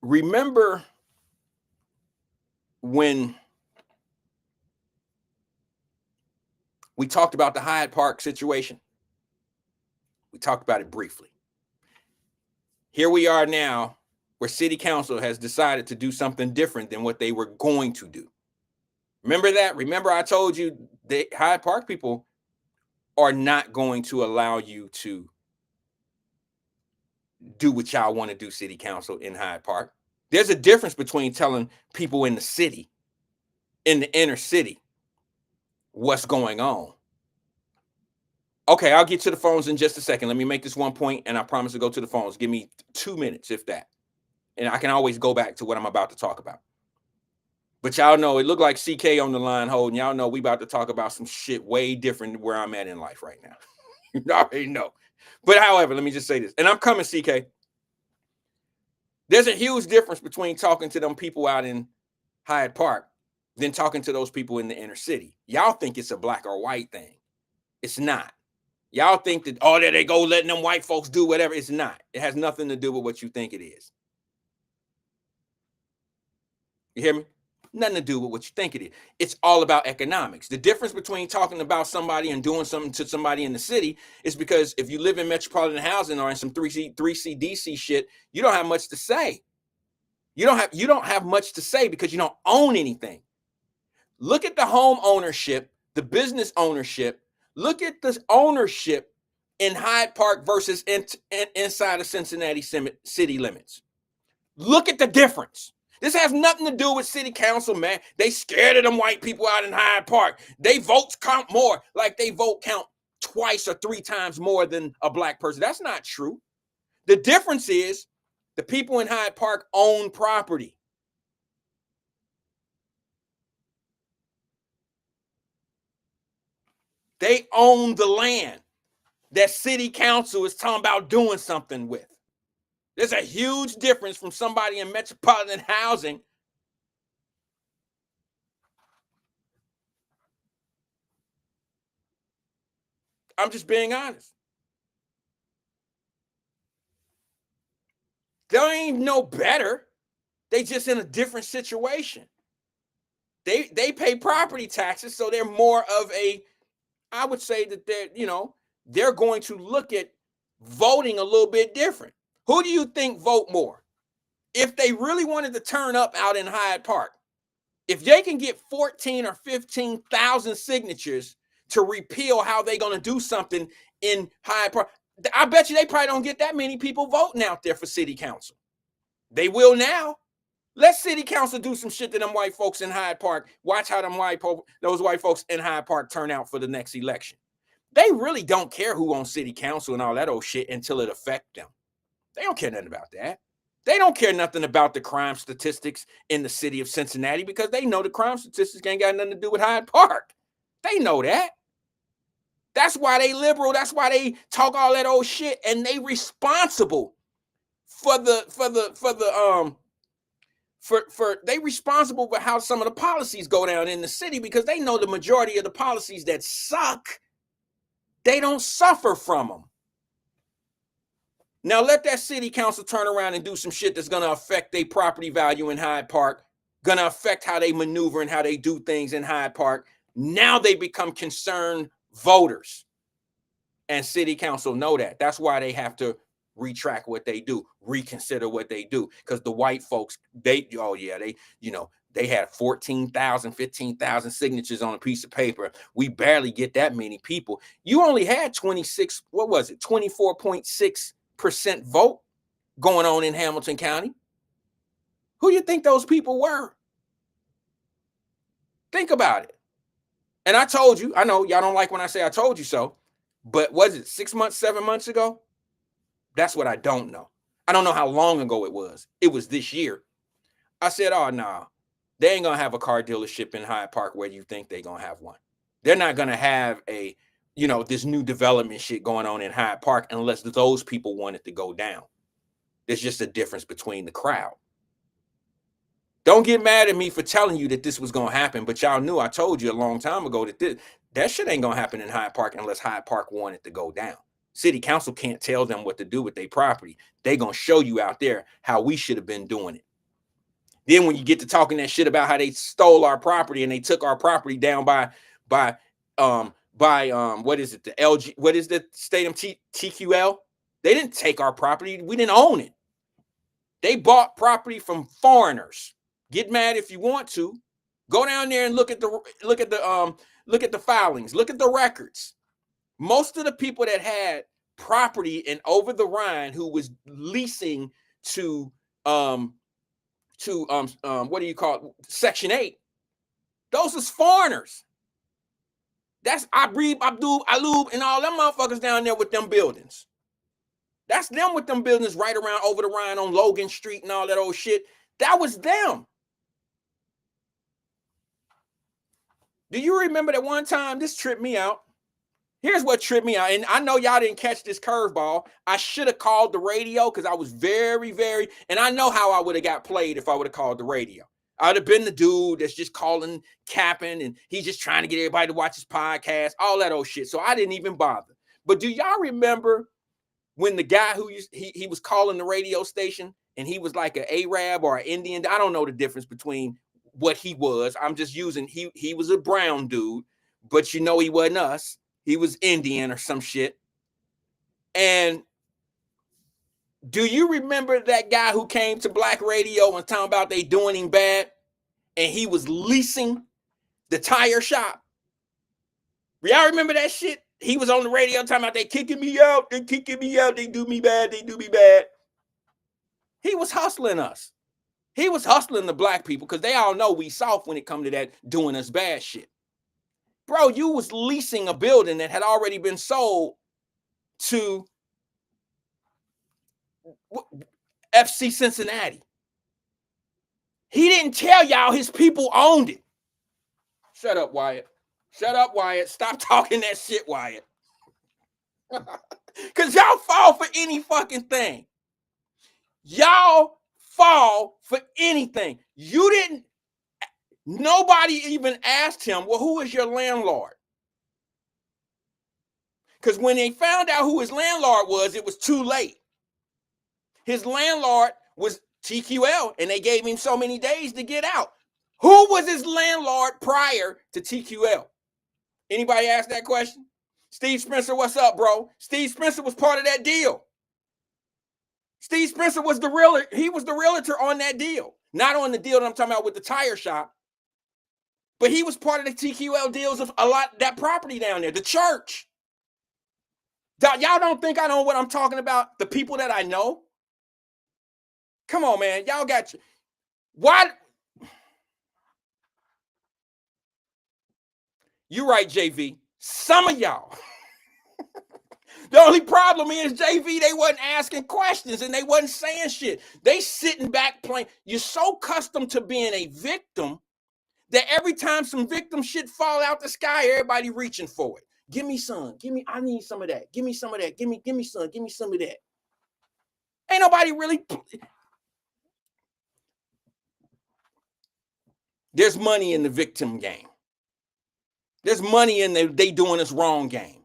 Remember when we talked about the Hyde Park situation? We talked about it briefly. Here we are now, where city council has decided to do something different than what they were going to do. Remember that? Remember I told you the Hyde Park people are not going to allow you to do what y'all want to do, city council in Hyde Park. There's a difference between telling people in the city, in the inner city, what's going on. Okay, I'll get to the phones in just a second. Let me make this one point, and I promise to go to the phones. Give me 2 minutes, if that. And I can always go back to what I'm about to talk about. But y'all know, it looked like CK on the line holding. Y'all know we about to talk about some shit way different than where I'm at in life right now. You already know. But however, let me just say this. And I'm coming, CK. There's a huge difference between talking to them people out in Hyde Park than talking to those people in the inner city. Y'all think it's a black or white thing. It's not. Y'all think that, oh, there they go letting them white folks do whatever. It's not. It has nothing to do with what you think it is. You hear me? Nothing to do with what you think it is. It's all about economics. The difference between talking about somebody and doing something to somebody in the city is because if you live in metropolitan housing or in some 3C DC shit, you don't have much to say. You don't have much to say because you don't own anything. Look at the home ownership, the business ownership. Look at the ownership in Hyde Park versus inside of Cincinnati city limits. Look at the difference. This has nothing to do with city council, man. They scared of them white people out in Hyde Park. They votes count more, like they vote count twice or 3 times more than a black person. That's not true. The difference is the people in Hyde Park own property. They own the land that city council is talking about doing something with. There's a huge difference from somebody in metropolitan housing. I'm just being honest. They ain't no better. They just in a different situation. They pay property taxes, so they're more of a, I would say that they're going to look at voting a little bit different. Who do you think vote more? If they really wanted to turn up out in Hyde Park, if they can get 14 or 15,000 signatures to repeal how they're going to do something in Hyde Park, I bet you they probably don't get that many people voting out there for city council. They will now. Let city council do some shit to them white folks in Hyde Park. Watch how those white folks in Hyde Park turn out for the next election. They really don't care who owns city council and all that old shit until it affects them. They don't care nothing about that. They don't care nothing about the crime statistics in the city of Cincinnati because they know the crime statistics ain't got nothing to do with Hyde Park. They know that. That's why they liberal. That's why they talk all that old shit, and they responsible for they responsible for how some of the policies go down in the city because they know the majority of the policies that suck, they don't suffer from them. Now let that city council turn around and do some shit that's going to affect their property value in Hyde Park, going to affect how they maneuver and how they do things in Hyde Park. Now they become concerned voters. And city council know that. That's why they have to retract what they do, reconsider what they do. Because the white folks, they had 14,000, 15,000 signatures on a piece of paper. We barely get that many people. You only had 24.6% vote going on in Hamilton County. Who do you think those people were? Think about it. And I told you, I know y'all don't like when I say I told you so, but was it 6 months, 7 months ago? That's what I don't know. I don't know how long ago it was. It was this year. I said, oh, nah, they ain't going to have a car dealership in Hyde Park where you think they're going to have one. They're not going to have this new development shit going on in Hyde Park unless those people want it to go down. There's just a difference between the crowd. Don't get mad at me for telling you that this was going to happen, but y'all knew I told you a long time ago that that shit ain't going to happen in Hyde Park unless Hyde Park wanted it to go down. City council can't tell them what to do with their property. They going to show you out there how we should have been doing it. Then when you get to talking that shit about how they stole our property and they took our property down by what is it, the LG, what is the stadium, TQL? They didn't take our property. We didn't own it. They bought property from foreigners. Get mad if you want to. Go down there and look at the filings, look at the records. Most of the people that had property in over the Rhine who was leasing to what do you call it? Section 8, those was foreigners. That's Abrib, Abdul, Alub, and all them motherfuckers down there with them buildings. That's them with them buildings right around over the Rhine on Logan Street and all that old shit. That was them. Do you remember that one time? This tripped me out. Here's what tripped me out. And I know y'all didn't catch this curveball. I should have called the radio because I was very, and I know how I would have got played if I would have called the radio. I'd have been the dude that's just calling, capping, and he's just trying to get everybody to watch his podcast, all that old shit. So I didn't even bother. But do y'all remember when the guy who he was calling the radio station and he was like an Arab or an Indian? I don't know the difference between what he was. I'm just using, he was a brown dude, but you know he wasn't us. He was Indian or some shit. And do you remember that guy who came to Black Radio and talking about they doing him bad? And he was leasing the tire shop. Y'all remember that shit? He was on the radio talking about they kicking me out. They kicking me out. They do me bad. They do me bad. He was hustling us. He was hustling the black people because they all know we soft when it come to that doing us bad shit. Bro, you was leasing a building that had already been sold to FC Cincinnati. He didn't tell y'all his people owned it. Shut up, Wyatt. Shut up, Wyatt. Stop talking that shit, Wyatt. Because y'all fall for any fucking thing. Y'all fall for anything. You didn't, nobody even asked him, well, who is your landlord? Because when they found out who his landlord was, it was too late. His landlord was TQL, and they gave him so many days to get out. Who was his landlord prior to TQL? Anybody ask that question? Steve Spencer, what's up, bro? Steve Spencer was part of that deal. Steve Spencer was the realtor. He was the realtor on that deal. Not on the deal that I'm talking about with the tire shop. But he was part of the TQL deals of a lot, that property down there, the church. Y'all don't think I know what I'm talking about? The people that I know? Come on, man. Y'all got you. Why? You're right, JV. Some of y'all. The only problem is, JV, they wasn't asking questions and they wasn't saying shit. They sitting back playing. You're so accustomed to being a victim that every time some victim shit fall out the sky, everybody reaching for it. Give me some. Give me, I need some of that. Give me some of that. Give me some. Give me some of that. Ain't nobody really. There's money in the victim game. There's money in the they doing us wrong game.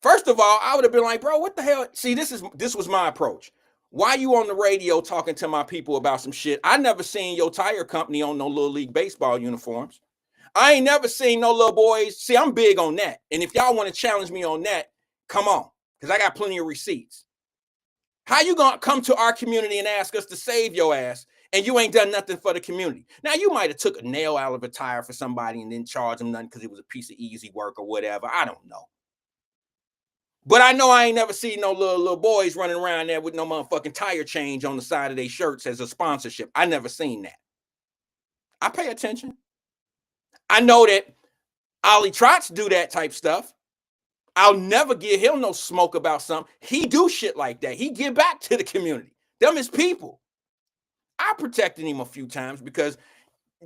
First of all, I would have been like, bro, what the hell? See, this was my approach. Why you on the radio talking to my people about some shit? I never seen your tire company on no Little League baseball uniforms. I ain't never seen no little boys. See, I'm big on that. And if y'all want to challenge me on that, come on, because I got plenty of receipts. How you gonna come to our community and ask us to save your ass and you ain't done nothing for the community? Now, you might have took a nail out of a tire for somebody and didn't charge them nothing because it was a piece of easy work or whatever. I don't know. But I know I ain't never seen no little boys running around there with no motherfucking tire change on the side of their shirts as a sponsorship. I never seen that. I pay attention. I know that Ollie Trotz do that type stuff. I'll never give him no smoke about something. He do shit like that. He give back to the community. Them his people. I protected him a few times because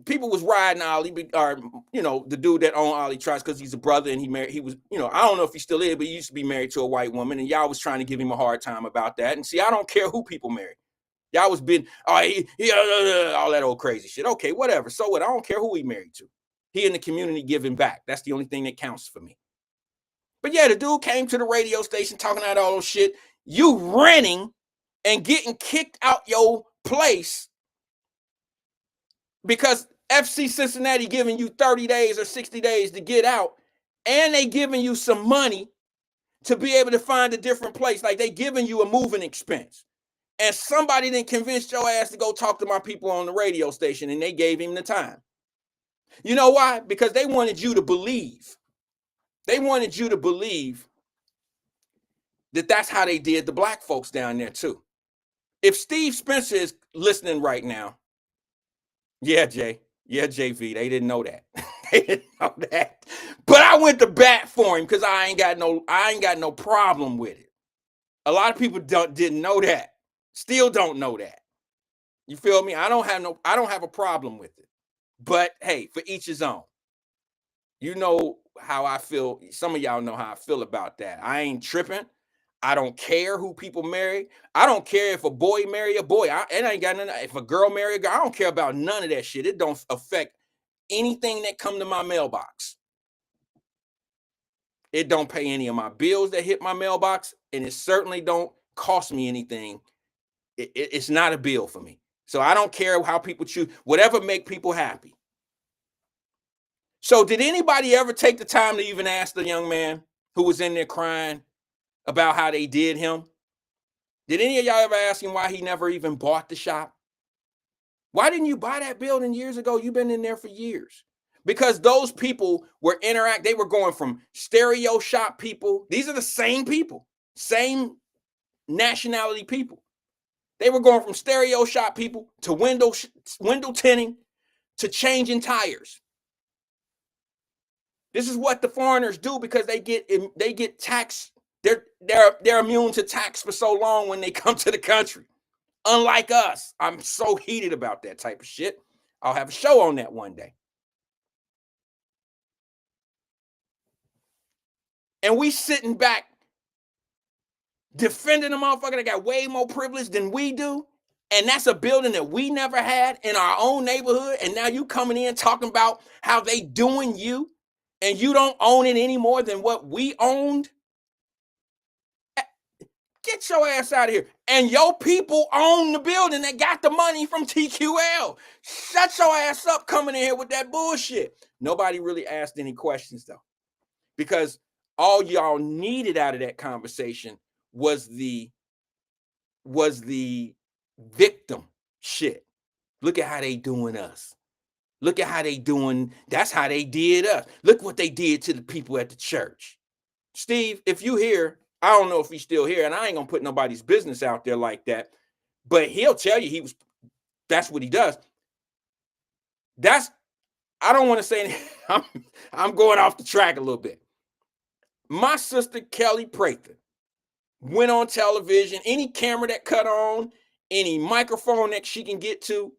people was riding Ollie, or the dude that owned Ollie Trust, because he's a brother and he was, I don't know if he still is, but he used to be married to a white woman, and y'all was trying to give him a hard time about that. And see, I don't care who people marry. Y'all was been, all that old crazy shit. Okay, whatever. So what? I don't care who he married to. He in the community giving back. That's the only thing that counts for me. But yeah, the dude came to the radio station talking about all those shit. You renting and getting kicked out your place because FC Cincinnati giving you 30 days or 60 days to get out, and they giving you some money to be able to find a different place. Like they giving you a moving expense. And somebody then convinced your ass to go talk to my people on the radio station, and they gave him the time. You know why? Because they wanted you to believe. They wanted you to believe that that's how they did the black folks down there too. If Steve Spencer is listening right now, yeah, Jay. Yeah, JV. They didn't know that. They didn't know that. But I went to bat for him because I ain't got no problem with it. A lot of people didn't know that. Still don't know that. You feel me? I don't have a problem with it. But hey, for each his own. You know how I feel. Some of y'all know how I feel about that. I ain't tripping. I don't care who people marry. I don't care if a boy marry a boy. It ain't got nothing. If a girl marry a girl, I don't care about none of that shit. It don't affect anything that come to my mailbox. It don't pay any of my bills that hit my mailbox, and it certainly don't cost me anything. It's not a bill for me. So I don't care how people choose, whatever make people happy. So did anybody ever take the time to even ask the young man who was in there crying about how they did him? Did any of y'all ever ask him why he never even bought the shop? Why didn't you buy that building years ago? You've been in there for years. Because those people were they were going from stereo shop people. These are the same people, same nationality people. They were going from stereo shop people to window tinting to changing tires. This is what the foreigners do because they get taxed. They're immune to tax for so long when they come to the country. Unlike us, I'm so heated about that type of shit. I'll have a show on that one day. And we sitting back defending a motherfucker that got way more privilege than we do. And that's a building that we never had in our own neighborhood. And now you coming in talking about how they doing you and you don't own it any more than what we owned. Get your ass out of here. And your people own the building that got the money from TQL. Shut your ass up coming in here with that bullshit. Nobody really asked any questions though. Because all y'all needed out of that conversation was the victim shit. Look at how they doing us. Look at how they doing. That's how they did us. Look what they did to the people at the church. Steve, if you here, I don't know if he's still here, and I ain't gonna put nobody's business out there like that, but he'll tell you that's what he does. I don't want to say anything. I'm going off the track a little bit. My sister Kelly Prather went on television, any camera that cut on, any microphone that she can get to,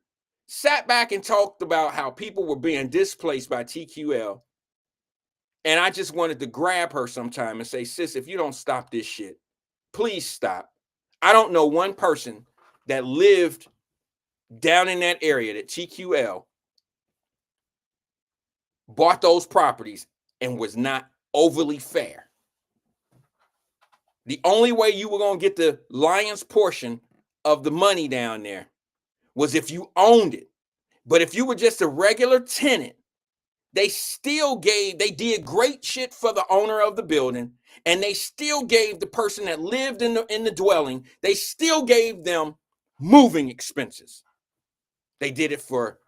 sat back and talked about how people were being displaced by TQL. And I just wanted to grab her sometime and say, sis, if you don't stop this shit, please stop. I don't know one person that lived down in that area that TQL bought those properties and was not overly fair. The only way you were going to get the lion's portion of the money down there was if you owned it. But if you were just a regular tenant, they did great shit for the owner of the building, and they still gave the person that lived in the dwelling, they still gave them moving expenses. They did it for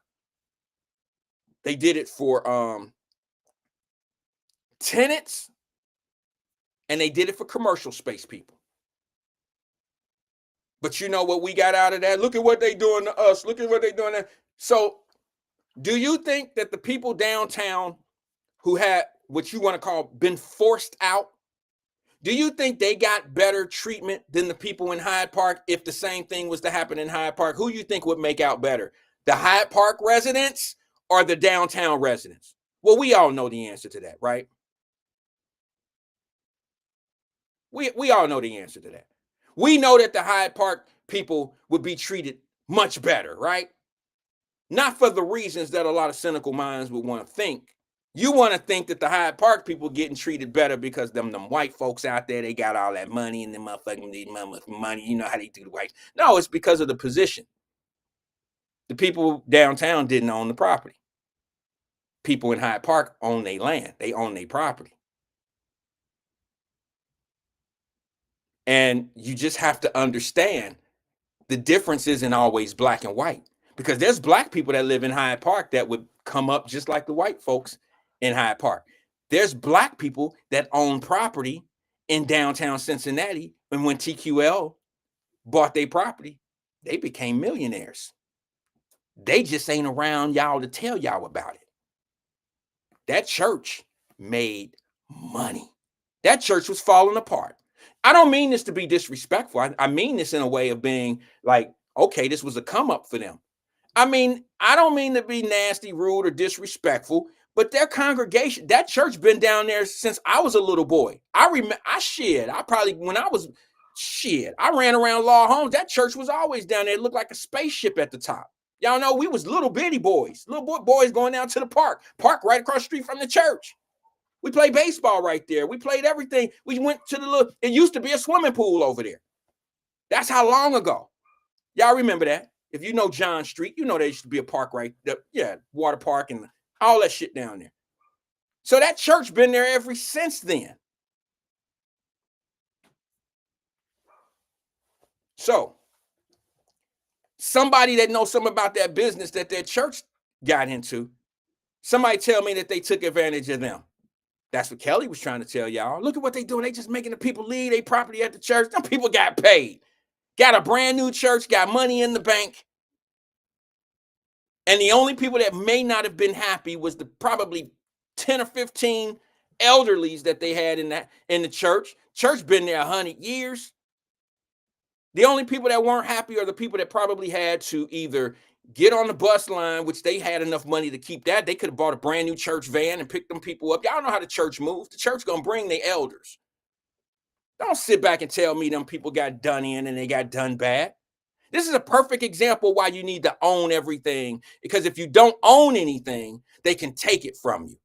tenants, and they did it for commercial space people. But you know what we got out of that? Look at what they doing to us. Look at what they doing. So do you think that the people downtown who had what you want to call been forced out, do you think they got better treatment than the people in Hyde Park if the same thing was to happen in Hyde Park? Who you think would make out better? The Hyde Park residents or the downtown residents? Well, we all know the answer to that, right? We all know the answer to that. We know that the Hyde Park people would be treated much better, right? Not for the reasons that a lot of cynical minds would want to think. You want to think that the Hyde Park people getting treated better because them white folks out there, they got all that money and them motherfucking need money. You know how they do the white. No, it's because of the position. The people downtown didn't own the property. People in Hyde Park own their land. They own their property. And you just have to understand the difference isn't always black and white, because there's black people that live in Hyde Park that would come up just like the white folks in Hyde Park. There's black people that own property in downtown Cincinnati, and when TQL bought their property, they became millionaires. They just ain't around y'all to tell y'all about it. That church made money. That church was falling apart. I don't mean this to be disrespectful. I mean this in a way of being like, okay, this was a come up for them. I mean, I don't mean to be nasty, rude, or disrespectful, but their congregation, that church been down there since I was a little boy. I remember, I ran around Law Homes. That church was always down there. It looked like a spaceship at the top. Y'all know we was little bitty boys, boys going down to the park right across the street from the church. We played baseball right there. We played everything. We went to it used to be a swimming pool over there. That's how long ago. Y'all remember that? If you know John Street, you know there used to be a park right there. Yeah, water park and all that shit down there. So that church been there ever since then. So somebody that knows something about that business that their church got into, somebody tell me that they took advantage of them. That's what Kelly was trying to tell y'all. Look at what they doing. They just making the people leave their property at the church. Some people got paid. Got a brand new church, got money in the bank. And the only people that may not have been happy was the probably 10 or 15 elderlies that they had in the church. Church been there 100 years. The only people that weren't happy are the people that probably had to either get on the bus line, which they had enough money to keep that. They could have bought a brand new church van and picked them people up. Y'all know how the church moves. The church gonna bring the elders. Don't sit back and tell me them people got done in and they got done bad. This is a perfect example why you need to own everything, because if you don't own anything, they can take it from you.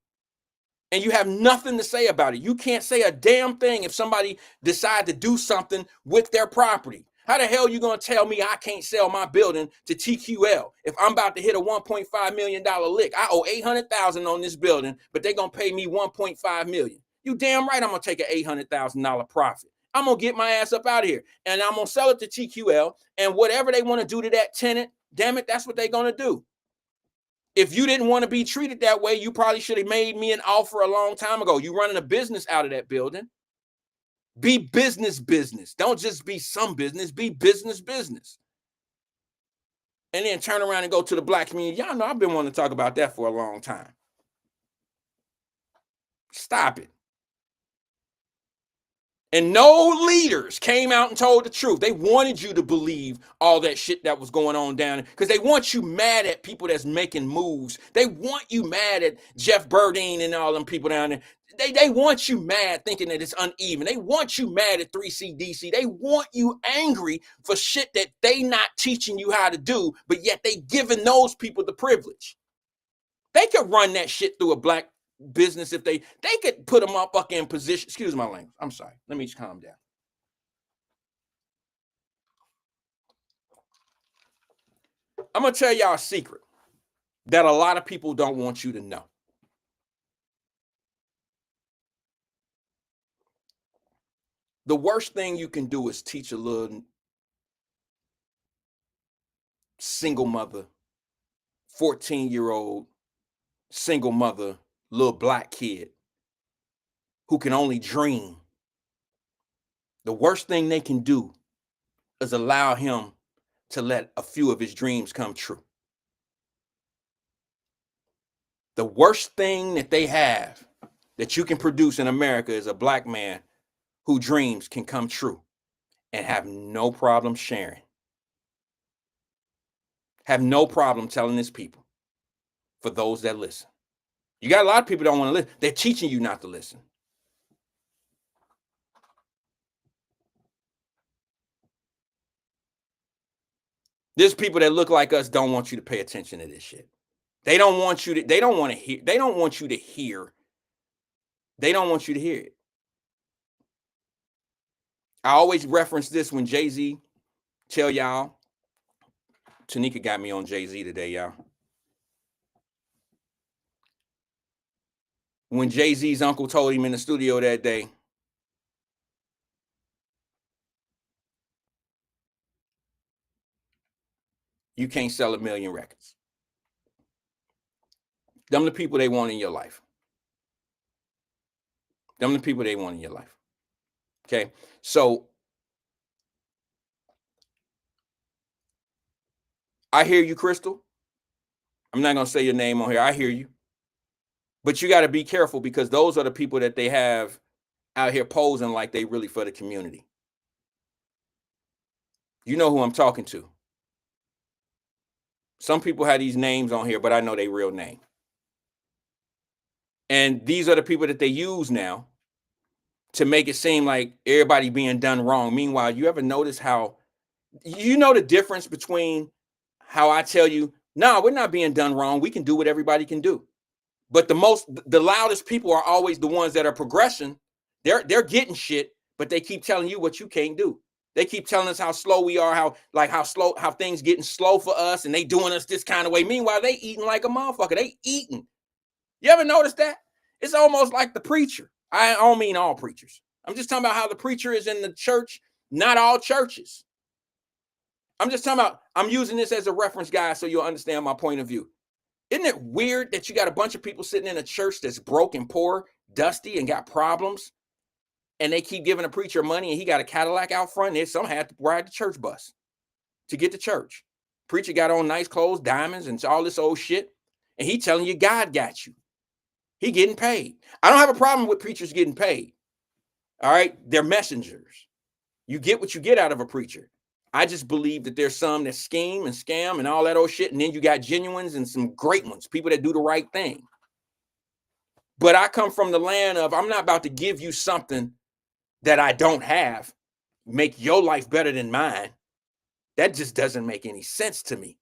And you have nothing to say about it. You can't say a damn thing if somebody decide to do something with their property. How the hell are you going to tell me I can't sell my building to TQL if I'm about to hit a $1.5 million lick? I owe $800,000 on this building, but they're going to pay me $1.5 million. You damn right I'm going to take an $800,000 profit. I'm going to get my ass up out of here, and I'm going to sell it to TQL, and whatever they want to do to that tenant, damn it, that's what they're going to do. If you didn't want to be treated that way, you probably should have made me an offer a long time ago. You running a business out of that building. Be business. Don't just be some business. Be business. And then turn around and go to the black community. Y'all know I've been wanting to talk about that for a long time. Stop it. And no leaders came out and told the truth. They wanted you to believe all that shit that was going on down there because they want you mad at people that's making moves. They want you mad at Jeff Burdine and all them people down there. They want you mad thinking that it's uneven. They want you mad at 3CDC. They want you angry for shit that they not teaching you how to do, but yet they giving those people the privilege. They could run that shit through a black business if they could put them up fucking in position. Excuse my language. I'm sorry. Let me just calm down. I'm gonna tell y'all a secret that a lot of people don't want you to know. The worst thing you can do is teach a little single mother, 14-year-old single mother, little black kid who can only dream. The worst thing they can do is allow him to let a few of his dreams come true. The worst thing that they have that you can produce in America is a black man whose dreams can come true and have no problem sharing. Have no problem telling his people. for those that listen. You got a lot of people that don't want to listen. They're teaching you not to listen. There's people that look like us don't want you to pay attention to this shit. They don't want you to, they don't want to hear, they don't want you to hear. They don't want you to hear it. I always reference this when Jay-Z tell y'all, Tanika got me on Jay-Z today, y'all. When Jay-Z's uncle told him in the studio that day, you can't sell 1 million records. Them the people they want in your life. Them the people they want in your life. Okay, so I hear you, Crystal. I'm not gonna say your name on here. I hear you, but you got to be careful because those are the people that they have out here posing like they really for the community. You know who I'm talking to. Some people have these names on here, but I know their real name. And these are the people that they use now to make it seem like everybody being done wrong. Meanwhile, you ever notice how, you know the difference between how I tell you, no, we're not being done wrong. We can do what everybody can do. But the loudest people are always the ones that are progressing. They're getting shit, but they keep telling you what you can't do. They keep telling us how slow we are, how things getting slow for us, and they doing us this kind of way. Meanwhile, they eating like a motherfucker. They eating. You ever notice that? It's almost like the preacher. I don't mean all preachers. I'm just talking about how the preacher is in the church, not all churches. I'm just talking about, I'm using this as a reference, guys, so you'll understand my point of view. Isn't it weird that you got a bunch of people sitting in a church that's broke and poor, dusty, and got problems, and they keep giving a preacher money, and he got a Cadillac out front, and some had to ride the church bus to get to church. Preacher got on nice clothes, diamonds, and all this old shit, and he telling you God got you. He getting paid. I don't have a problem with preachers getting paid. All right, they're messengers. You get what you get out of a preacher. I just believe that there's some that scheme and scam and all that old shit, and then you got genuines and some great ones, people that do the right thing. But I come from the land of, I'm not about to give you something that I don't have, make your life better than mine. That just doesn't make any sense to me.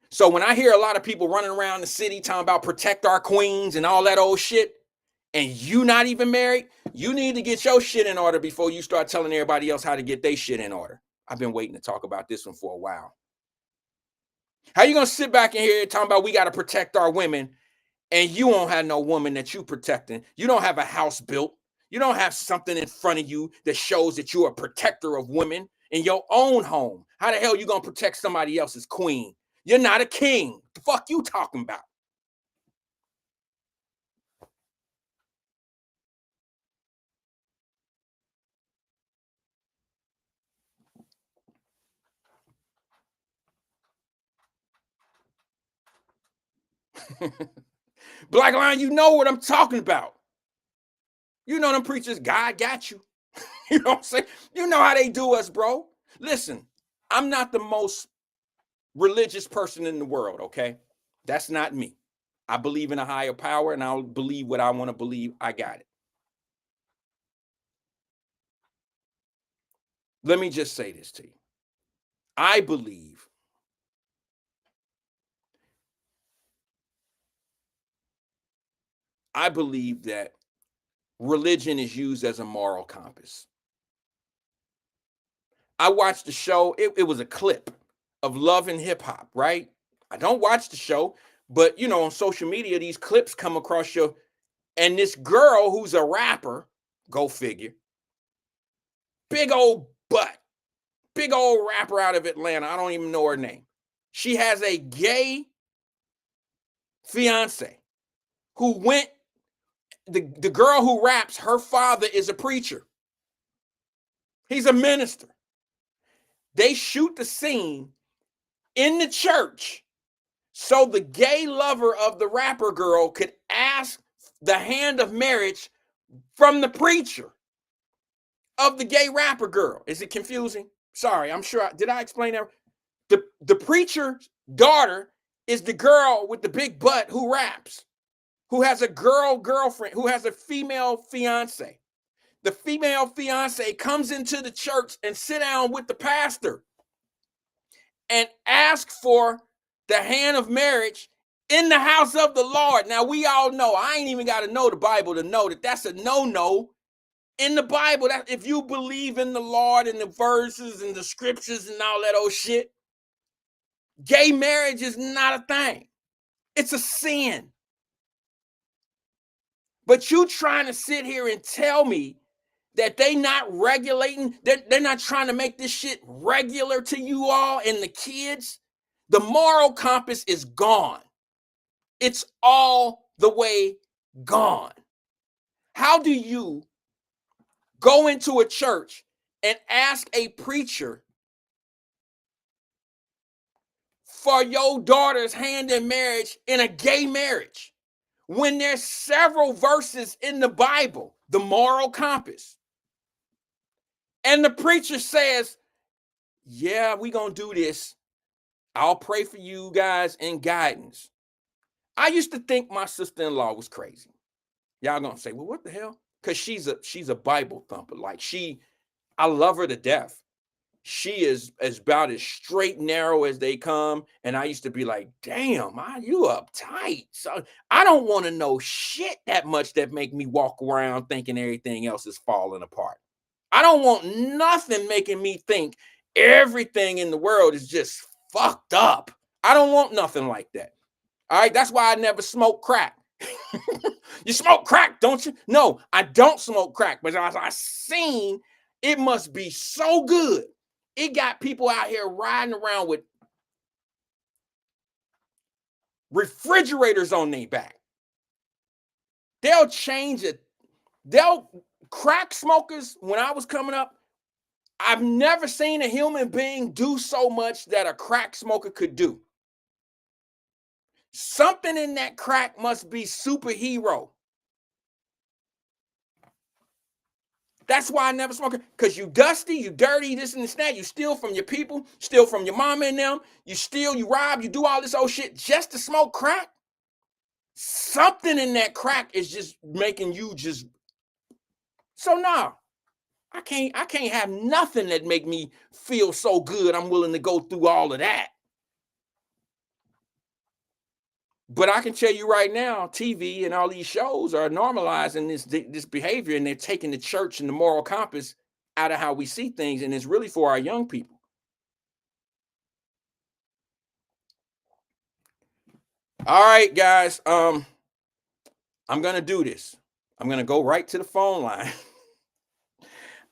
So when I hear a lot of people running around the city talking about protect our queens and all that old shit, and you not even married, you need to get your shit in order before you start telling everybody else how to get their shit in order. I've been waiting to talk about this one for a while. How you gonna sit back in here talking about we got to protect our women, and you don't have no woman that you protecting? You don't have a house built. You don't have something in front of you that shows that you're a protector of women in your own home. How the hell you gonna protect somebody else's queen? You're not a king. The fuck you talking about? Black Lion, you know what I'm talking about. You know them preachers, God got you. You know what I'm saying? You know how they do us, bro. Listen, I'm not the most religious person in the world, okay? That's not me. I believe in a higher power, and I'll believe what I want to believe. I got it. Let me just say this to you. I believe that religion is used as a moral compass. I watched the show. It was a clip of Love and Hip Hop, right? I don't watch the show, but you know, on social media, these clips come across your, and this girl who's a rapper, go figure, big old butt, big old rapper out of Atlanta. I don't even know her name. She has a gay fiance who went, the girl who raps, her father is a preacher. He's a minister. They shoot the scene in the church so the gay lover of the rapper girl could ask the hand of marriage from the preacher of the gay rapper girl. Is it confusing? Sorry, I'm sure. Did I explain that? The preacher's daughter is the girl with the big butt who raps, who has a girlfriend, who has a female fiance. The female fiance comes into the church and sit down with the pastor and ask for the hand of marriage in the house of the Lord. Now, we all know, I ain't even got to know the Bible to know that that's a no-no in the Bible. That if you believe in the Lord and the verses and the scriptures and all that old shit, gay marriage is not a thing. It's a sin. But you trying to sit here and tell me that they not regulating, they're not trying to make this shit regular to you all and the kids. The moral compass is gone. It's all the way gone. How do you go into a church and ask a preacher for your daughter's hand in marriage in a gay marriage when there's several verses in the Bible, the moral compass, and the preacher says, yeah, we're going to do this. I'll pray for you guys in guidance. I used to think my sister-in-law was crazy. Y'all gonna say, well, what the hell? Because she's a Bible thumper. Like I love her to death. She is about as straight and narrow as they come. And I used to be like, damn, you uptight. So I don't want to know shit that much that make me walk around thinking everything else is falling apart. I don't want nothing making me think everything in the world is just fucked up. I don't want nothing like that. All right, that's why I never smoke crack. You smoke crack, don't you? No, I don't smoke crack, but as I seen, it must be so good. It got people out here riding around with refrigerators on their back. They'll change it. Crack smokers, when I was coming up, I've never seen a human being do so much that a crack smoker could do. Something in that crack must be superhero. That's why I never smoke it. Because you dusty, you dirty, this and this and that. You steal from your people, steal from your mama and them. You steal, you rob, you do all this old shit just to smoke crack. Something in that crack is just making you just. So no, I can't have nothing that make me feel so good. I'm willing to go through all of that. But I can tell you right now, TV and all these shows are normalizing this behavior, and they're taking the church and the moral compass out of how we see things, and it's really for our young people. All right, guys. I'm gonna do this. I'm gonna go right to the phone line.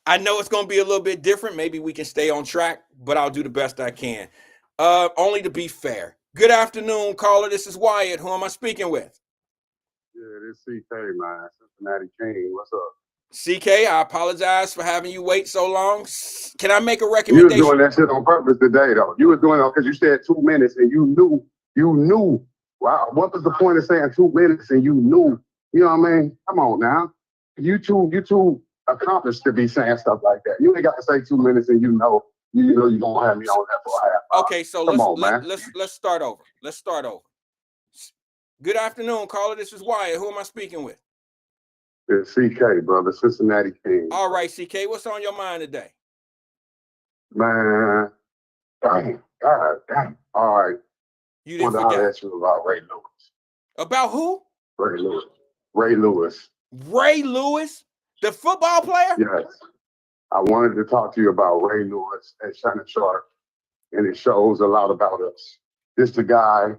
I know it's gonna be a little bit different. Maybe we can stay on track, but I'll do the best I can. Only to be fair. Good afternoon, caller. This is Wyatt. Who am I speaking with? Yeah, this CK, man. Cincinnati King. What's up? CK, I apologize for having you wait so long. Can I make a You recommendation? was doing that shit on purpose today, though. You was doing it because you said 2 minutes and you knew. Wow, what was the point of saying 2 minutes and you knew? You know what I mean? Come on now. You too accomplished to be saying stuff like that. You ain't got to say 2 minutes and you know you gonna have me on that for a half hour. Okay, so let's start over. Let's start over. Good afternoon, caller. This is Wyatt. Who am I speaking with? It's CK, brother. Cincinnati King. All right, CK. What's on your mind today? Man, God damn. All right. You didn't I'll forget. ask you about Ray Lewis. About who? Ray Lewis. Ray Lewis, the football player? Yes. I wanted to talk to you about Ray Lewis and Shannon Sharp, and it shows a lot about us. This the guy,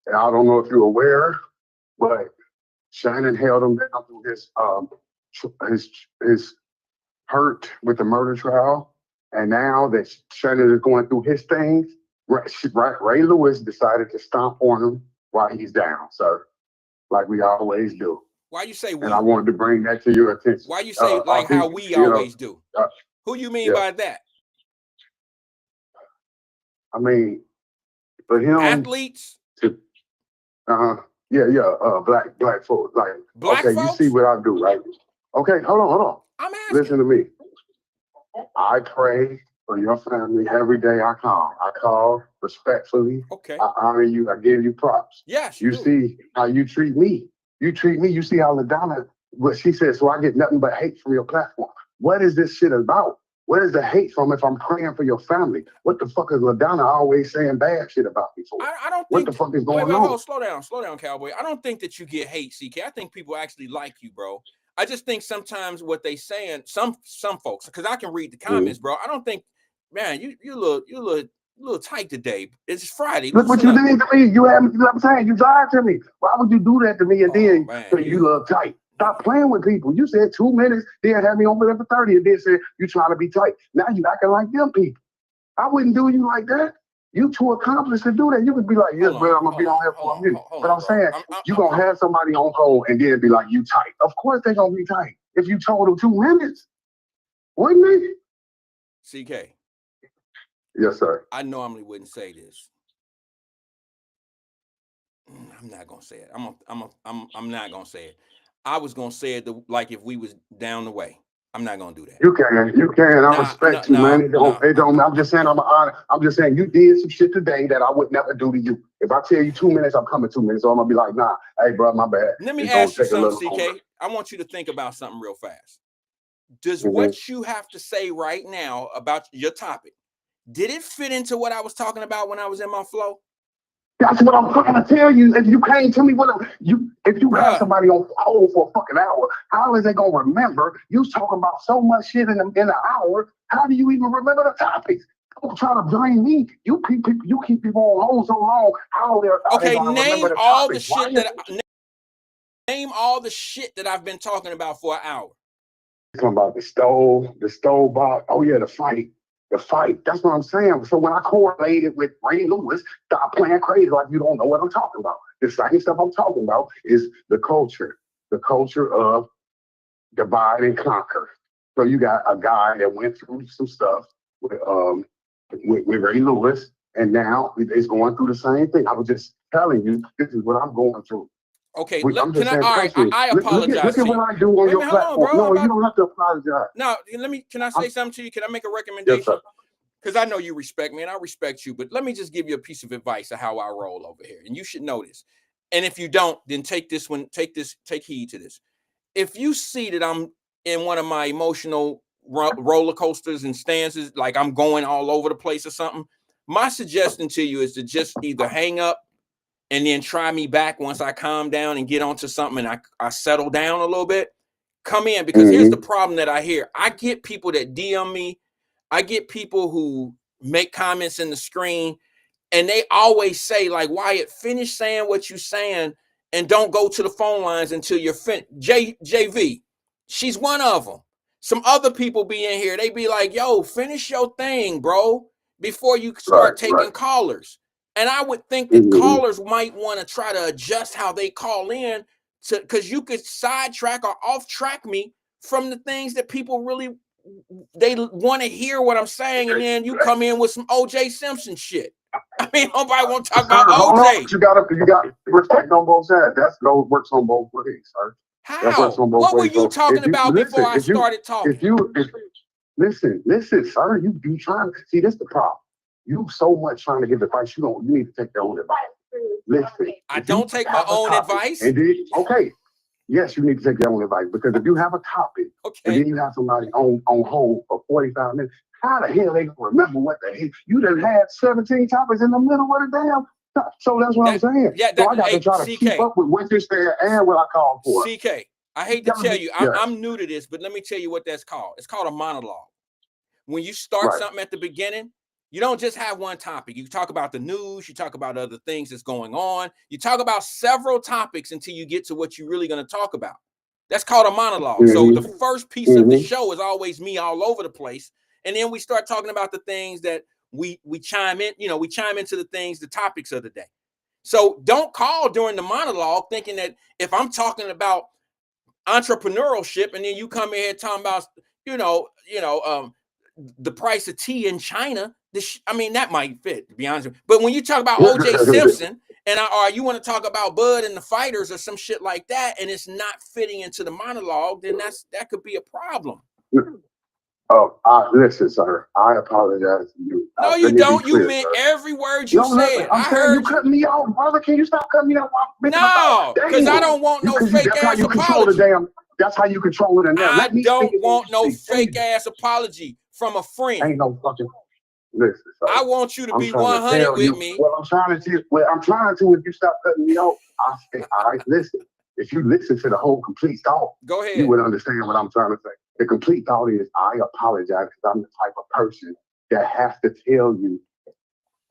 and I don't know if you're aware, but Shannon held him down through his hurt with the murder trial, and now that Shannon is going through his things, Ray Lewis decided to stomp on him while he's down, sir, like we always do. Why you say we? And I wanted to bring that to your attention. Why you say like how we always do? Who you mean by that? I mean, for him, athletes. Black folks. Like, black okay, folks? You see what I do, right? Okay, hold on. I'm asking. Listen to me. I pray for your family every day I call. I call respectfully. Okay. I honor you. I give you props. Yes, You see how you treat me. You treat me. You see how LaDonna, what she said, so I get nothing but hate from your platform. What is this shit about? What is the hate from if I'm praying for your family? What the fuck is LaDonna always saying bad shit about me for? I don't What think. the fuck is going wait, on? hold, slow down, Cowboy. I don't think that you get hate, CK. I think people actually like you, bro. I just think sometimes what they saying, some folks, because I can read the comments, bro. I don't think, man, you little tight today. It's Friday. Look what Loosen you up. did to me. You had me, you know what I'm saying? You lied to me. Why would you do that to me and then man, say you love tight? Stop playing with people. You said 2 minutes, then had me on there for 30, and then said you trying to be tight. Now you acting like them people. I wouldn't do you like that. You too accomplished to do that. You could be like, yes, bro, I'm gonna be on here for a minute. But I'm saying you gonna have somebody on hold and then be like, you tight. Of course they gonna be tight. If you told them 2 minutes, wouldn't they? CK. Yes, sir. I normally wouldn't say this. I'm not gonna say it. I'm not gonna say it. I was gonna say it like if we was down the way. I'm not gonna do that. You can. I respect you, man. It don't. I'm just saying. I'm just saying you did some shit today that I would never do to you. If I tell you 2 minutes, I'm coming 2 minutes, so I'm gonna be like, nah, hey, bro, my bad. Let me ask you something, CK. I want you to think about something real fast. Does what you have to say right now about your topic, did it fit into what I was talking about when I was in my flow? That's what I'm trying to tell you. If you can't tell me if you have somebody on hold for a fucking hour, how is they gonna remember? You talking about so much shit in an hour. How do you even remember the topics? Don't try to blame me. You keep people on hold so long. How okay? Name all topics? the shit name all the shit that I've been talking about for an hour. Talking about the stove box. Oh yeah, the fight. That's what I'm saying. So when I correlate it with Ray Lewis, stop playing crazy like you don't know what I'm talking about. The same stuff I'm talking about is the culture of divide and conquer. So you got a guy that went through some stuff with Ray Lewis, and now it's going through the same thing. I was just telling you, this is what I'm going through. Okay, I'm just saying, I apologize. Look at what I do on your platform. No, you don't have to apologize. No, can I say something to you? Can I make a recommendation? Yes, because I know you respect me and I respect you, but let me just give you a piece of advice of how I roll over here. And you should know this. And if you don't, then take heed to this. If you see that I'm in one of my emotional roller coasters and stances, like I'm going all over the place or something, my suggestion to you is to just either hang up and then try me back once I calm down and get onto something and I settle down a little bit. Come in, because here's the problem that I hear. I get people that DM me. I get people who make comments in the screen, and they always say, like, Wyatt, finish saying what you're saying and don't go to the phone lines until you're finished. JV, she's one of them. Some other people be in here. They be like, yo, finish your thing, bro, before you start taking callers. And I would think that callers might want to try to adjust how they call in, because you could sidetrack or off track me from the things that people really, they want to hear what I'm saying, and then you come in with some OJ Simpson shit. I mean, nobody want to talk about OJ. You got respect on both sides. That works on both ways, sir. How? What were you talking about before I started talking? Listen, sir. You trying to see this the problem. You so much trying to give advice. You need to take your own advice. Listen. I don't take my own advice. Okay. Yes, you need to take your own advice, because if you have a topic and then you have somebody on hold for 45 minutes, how the hell they gonna remember what the hell? You done had 17 topics in the middle of the damn. So that's what I'm saying. So I got to try to keep up with what you're saying and what I call for. CK, I hate to tell you, I'm new to this, but let me tell you what that's called. It's called a monologue. When you start something at the beginning, you don't just have one topic. You talk about the news, you talk about other things that's going on. You talk about several topics until you get to what you're really going to talk about. That's called a monologue. So the first piece of the show is always me all over the place. And then we start talking about the things that we chime in, we chime into the topics of the day. So don't call during the monologue thinking that if I'm talking about entrepreneurship and then you come in here talking about, the price of tea in China, that might fit, to be honest with you. But when you talk about OJ Simpson or you want to talk about Bud and the fighters or some shit like that, and it's not fitting into the monologue, then that could be a problem. Listen, sir. I apologize to you. No, Let you me be don't. You clear, meant sir. every word you No, listen. said. I'm I saying you heard you. cutting me out, brother. Can you stop cutting me out? I'm bitching about. No, because I don't want no fake That's how ass you control the apology. damn. That's how you control it in there. I Let me speak don't and then want you no speak. fake ass apology from a friend. Ain't no fucking. Listen, sir. I want you to I'm be trying to 100 tell with you. me. Well, I'm trying to. If you stop cutting me out, I say, all right, listen. If you listen to the whole complete thought, Go you ahead. would understand what I'm trying to say. The complete thought is, I apologize because I'm the type of person that has to tell you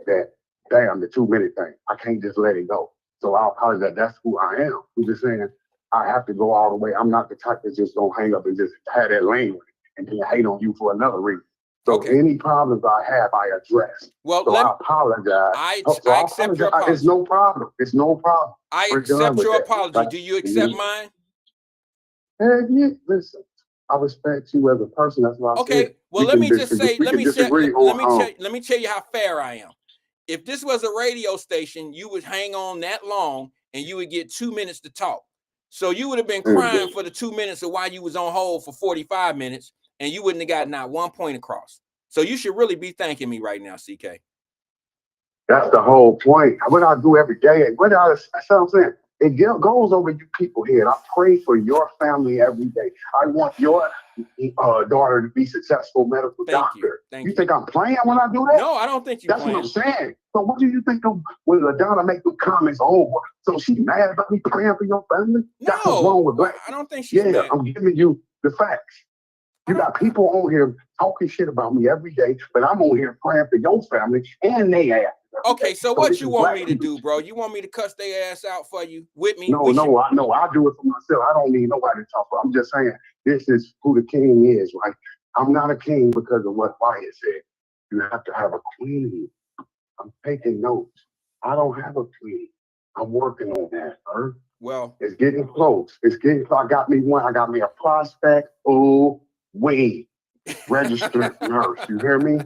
that, damn, the 2 minute thing. I can't just let it go. So I apologize. That's who I am. I'm just saying I have to go all the way. I'm not the type that's just gonna hang up and just have that lane with it and then hate on you for another reason. So Okay. any problems I have, I address. Well, so I apologize. I So I accept your apologize. apology. It's no problem. It's no problem. I We're done accept with your that. apology. Like, Do you accept mine? yeah, listen. I respect you as a person. That's what I said. Okay. Well, let me just say, let me tell you how fair I am. If this was a radio station, you would hang on that long and you would get 2 minutes to talk. So you would have been crying for the 2 minutes of why you was on hold for 45 minutes and you wouldn't have gotten not one point across. So you should really be thanking me right now, CK. That's the whole point. What I do every day, that's what I'm saying. It goes over you people here. I pray for your family every day. I want your daughter to be successful medical doctor. You think I'm playing when I do that? No, I don't think you're playing. That's what I'm saying. So what do you think when LaDonna make the comments? Oh, so she mad about me praying for your family? That's what's wrong with black. I don't think she's mad. I'm giving you the facts. You got people on here talking shit about me every day, but I'm on here praying for your family and they ass. Okay, so what you want me to do, bro? You want me to cuss their ass out for you with me? No, I do it for myself. I don't need nobody to talk for. I'm just saying this is who the king is, right? I'm not a king because of what Wyatt said. You have to have a queen. I'm taking notes. I don't have a queen. I'm working on that, sir. Well, it's getting close. I got me one. I got me a prospect. Oh, wait. Registered nurse. You hear me?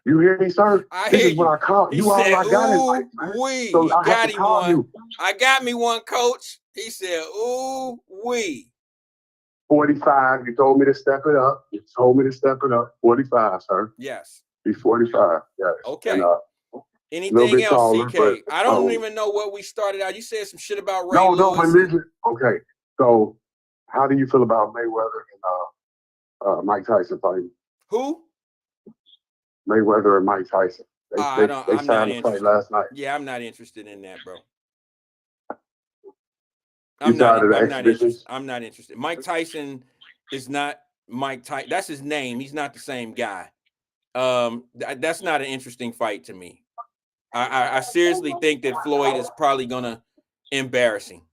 You hear me, sir? This is what I call you. All I got is life, man. So I have to call you. I got me one, coach. He said, ooh, wee. 45. You told me to step it up. 45, sir. Yes. He's 45. Yes. Okay. And, anything else, taller, CK? I don't even know what we started out. You said some shit about Ray Lewis. No, religion. Okay. So how do you feel about Mayweather and Mike Tyson fighting? Who? Mayweather and Mike Tyson. They signed the fight last night. Yeah, I'm not interested in that, bro. I'm not interested. Mike Tyson is not Mike Tyson. That's his name. He's not the same guy. That's not an interesting fight to me. I seriously think that Floyd is probably gonna embarrass him.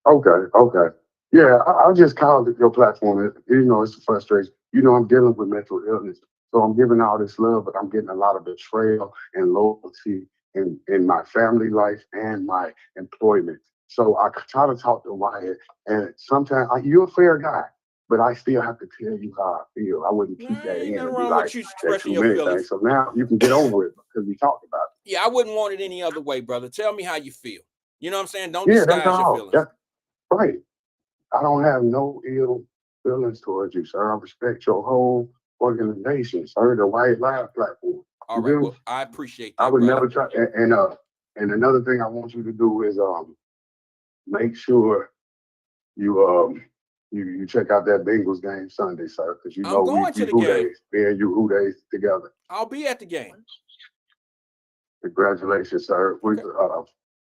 Okay. Yeah, I'll just call it your platform. It's a frustration. I'm dealing with mental illness. So I'm giving all this love, but I'm getting a lot of betrayal and loyalty in my family life and my employment. So I try to talk to Wyatt, and sometimes you're a fair guy, but I still have to tell you how I feel. I wouldn't keep that in and be like, that's 2 minute thing. So now you can get over it because we talked about it. Yeah, I wouldn't want it any other way, brother. Tell me how you feel. You know what I'm saying? Don't disguise your feelings. That's right. I don't have no ill feelings towards you, sir. I respect your whole organization, sir, the White Live platform. All right, well, I appreciate that. I would never try. And another thing I want you to do is make sure you check out that Bengals game Sunday, sir, because you know I'm going to the game. Me and you Who-Days together. I'll be at the game. Congratulations, sir.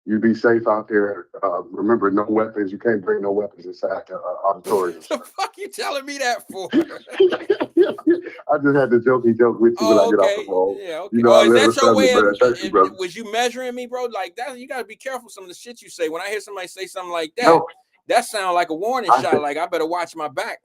You be safe out there. Remember, no weapons. You can't bring no weapons inside the auditorium. The fuck you telling me that for? I just had to jokey joke with you when I get off the phone. Yeah, okay. Is that your way of, was you measuring me, bro? Like that, you gotta be careful some of the shit you say. When I hear somebody say something like that, that sounds like a warning shot. Like I better watch my back.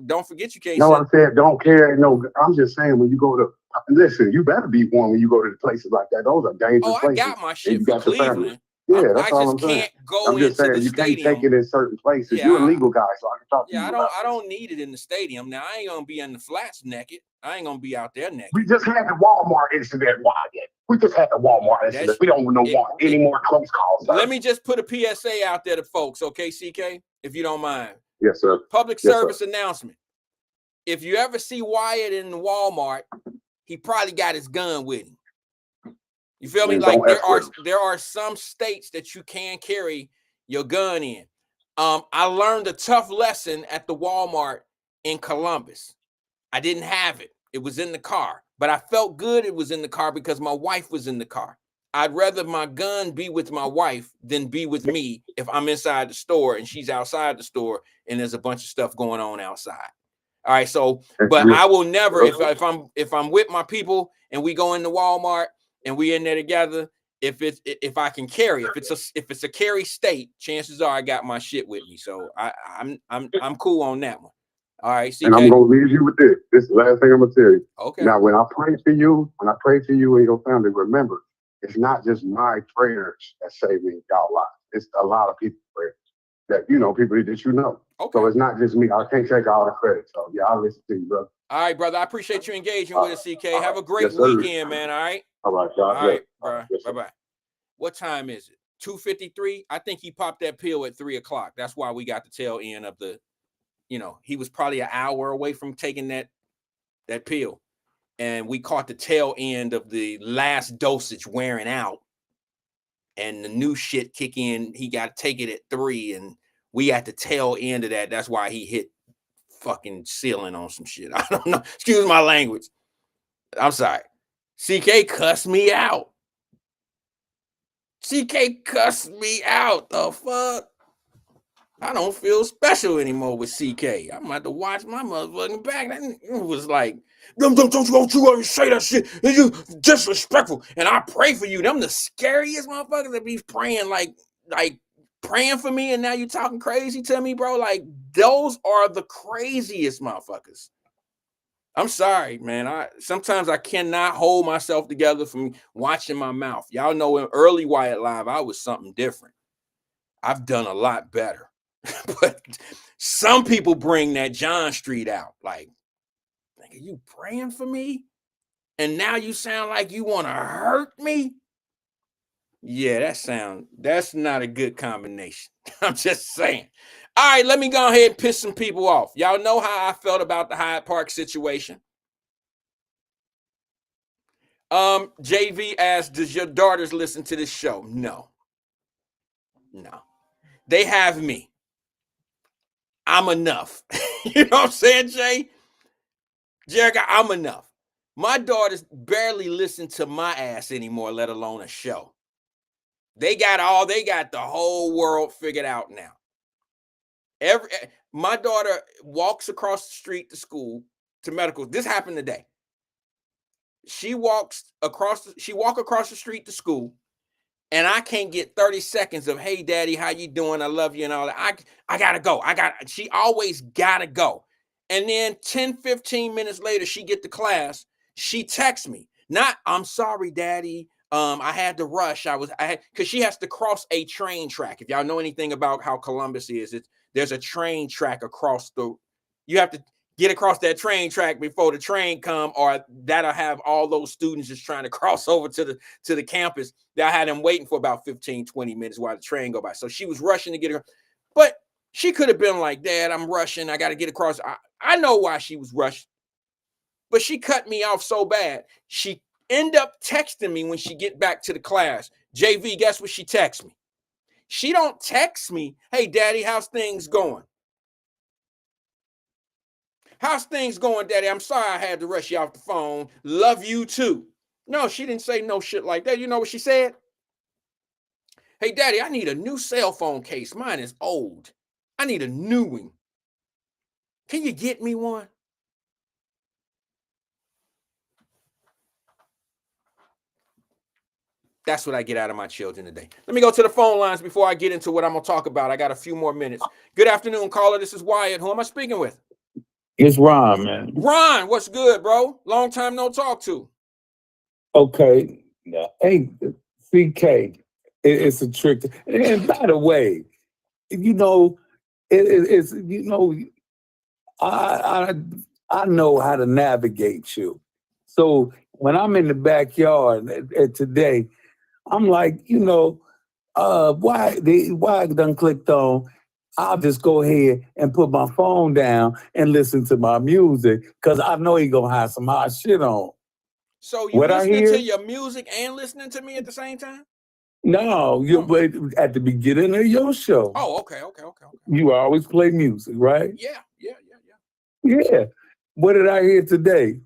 Don't forget you can't. I said don't care. No, I'm just saying when you go to listen, you better be warned when you go to the places like that. Those are dangerous places. I got my shit for Cleveland. Yeah, that's all I'm saying. I just can't go I'm just into saying the you stadium. can't take it in certain places. You're a legal guy, so I can talk to you. I don't need it in the stadium. Now I ain't gonna be in the flats naked. I ain't gonna be out there naked. We just had the Walmart incident, Wyatt. We just had the Walmart incident. We don't want any more close calls. Sir. Let me just put a PSA out there to folks, okay, CK, if you don't mind. Yes, sir. Public service announcement. if you ever see Wyatt in the Walmart, he probably got his gun with him. You feel me? Like there are some states that you can carry your gun in. I learned a tough lesson at the Walmart in Columbus. I didn't have it. It was in the car, but I felt good it was in the car because my wife was in the car. I'd rather my gun be with my wife than be with me if I'm inside the store and she's outside the store and there's a bunch of stuff going on outside. All right, so but I will never if I'm with my people and we go into Walmart and we in there together, if I can carry, if it's a carry state, chances are I got my shit with me. So I'm cool on that one. All right, CK. And I'm gonna leave you with this. This is the last thing I'm gonna tell you. Okay. Now, when I pray for you and your family, remember, it's not just my prayers that save me y'all lives. It's a lot of people's prayers that people that you know. Okay. So it's not just me. I can't take all the credit. So yeah, I'll listen to you, bro. All right, brother. I appreciate you engaging with us, CK. Have a great weekend, man. All right. All right, all right, bro. Bye-bye. What time is it? 2:53. I think he popped that pill at 3:00. That's why we got the tail end of the. He was probably an hour away from taking that pill, and we caught the tail end of the last dosage wearing out, and the new shit kick in. He got to take it at 3, and we at the tail end of that. That's why he hit fucking ceiling on some shit. I don't know. Excuse my language. I'm sorry. CK cussed me out. CK cussed me out. The fuck? I don't feel special anymore with CK. I'm about to watch my motherfucking back. It was like, don't you ever say that shit. You disrespectful. And I pray for you. Them the scariest motherfuckers that be praying like praying for me, and now you talking crazy to me, bro. Like, those are the craziest motherfuckers. I'm sorry, man. Sometimes I cannot hold myself together from watching my mouth. Y'all know in early Wyatt Live, I was something different. I've done a lot better. But some people bring that John Street out. Like, are you praying for me? And now you sound like you want to hurt me? Yeah, that's not a good combination. I'm just saying. All right, let me go ahead and piss some people off. Y'all know how I felt about the Hyde Park situation. JV asked, does your daughters listen to this show? No. They have me. I'm enough. You know what I'm saying, Jay? Jericho, I'm enough. My daughters barely listen to my ass anymore, let alone a show. They got the whole world figured out now. My daughter walks across the street to school, to medical. This happened today. She walk across the street to school, and I can't get 30 seconds of, hey, daddy, how you doing? I love you and all that. I gotta go. She always gotta go. And then 10, 15 minutes later, she get to class. She texts me. Not, I'm sorry, daddy. I had to rush. Because she has to cross a train track. If y'all know anything about how Columbus is, there's a train track across you have to get across that train track before the train come, or that'll have all those students just trying to cross over to the campus. They'll have them waiting for about 15, 20 minutes while the train go by. So she was rushing to get her, but she could have been like, Dad, I'm rushing. I got to get across. I know why she was rushing, but she cut me off so bad. She end up texting me when she get back to the class. JV, guess what she texts me? She don't text me, hey, daddy, how's things going? How's things going, daddy? I'm sorry I had to rush you off the phone. Love you too. No, she didn't say no shit like that. You know what she said? Hey, daddy, I need a new cell phone case. Mine is old. I need a new one. Can you get me one? That's what I get out of my children today. Let me go to the phone lines before I get into what I'm going to talk about. I got a few more minutes. Good afternoon, caller. This is Wyatt. Who am I speaking with? It's Ron, man. Ron, what's good, bro? Long time no talk to. Okay. Hey, CK, it's a trick. And by the way, it's I know how to navigate you. So when I'm in the backyard today, I'm like, why done clicked on I'll just go ahead and put my phone down and listen to my music because I know he gonna have some hot shit on. So you What I listening to hear? your music and listening to me at the same time? No, you Oh. but at the beginning of your show, Oh, okay. you always play music, right? Yeah. Yeah. What did I hear today?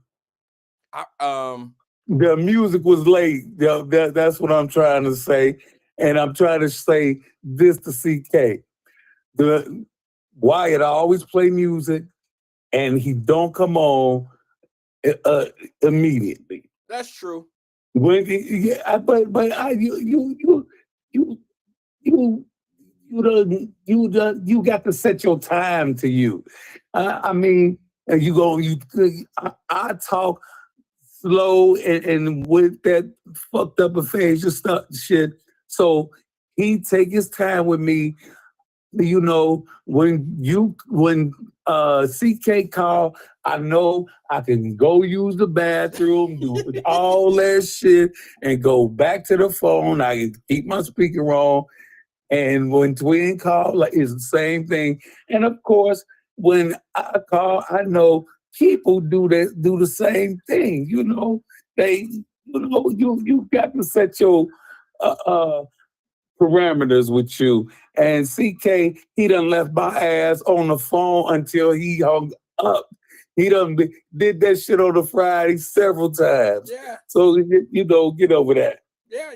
The music was late. That's what I'm trying to say. And I'm trying to say this to CK. The Wyatt always play music and he don't come on immediately. That's true. When but you you you got to set your time to you. I mean, I talk slow and with that fucked up aphasia stuff shit. So he take his time with me. You know, when CK call, I know I can go use the bathroom, do all that shit, and go back to the phone. I can keep my speaker on. And when Twin call, like it's the same thing. And of course, when I call, I know people do the same thing. You know, you got to set your parameters with you. And CK, he done left my ass on the phone until he hung up. He done did that shit on the Friday several times. Yeah. So, get over that. Yeah.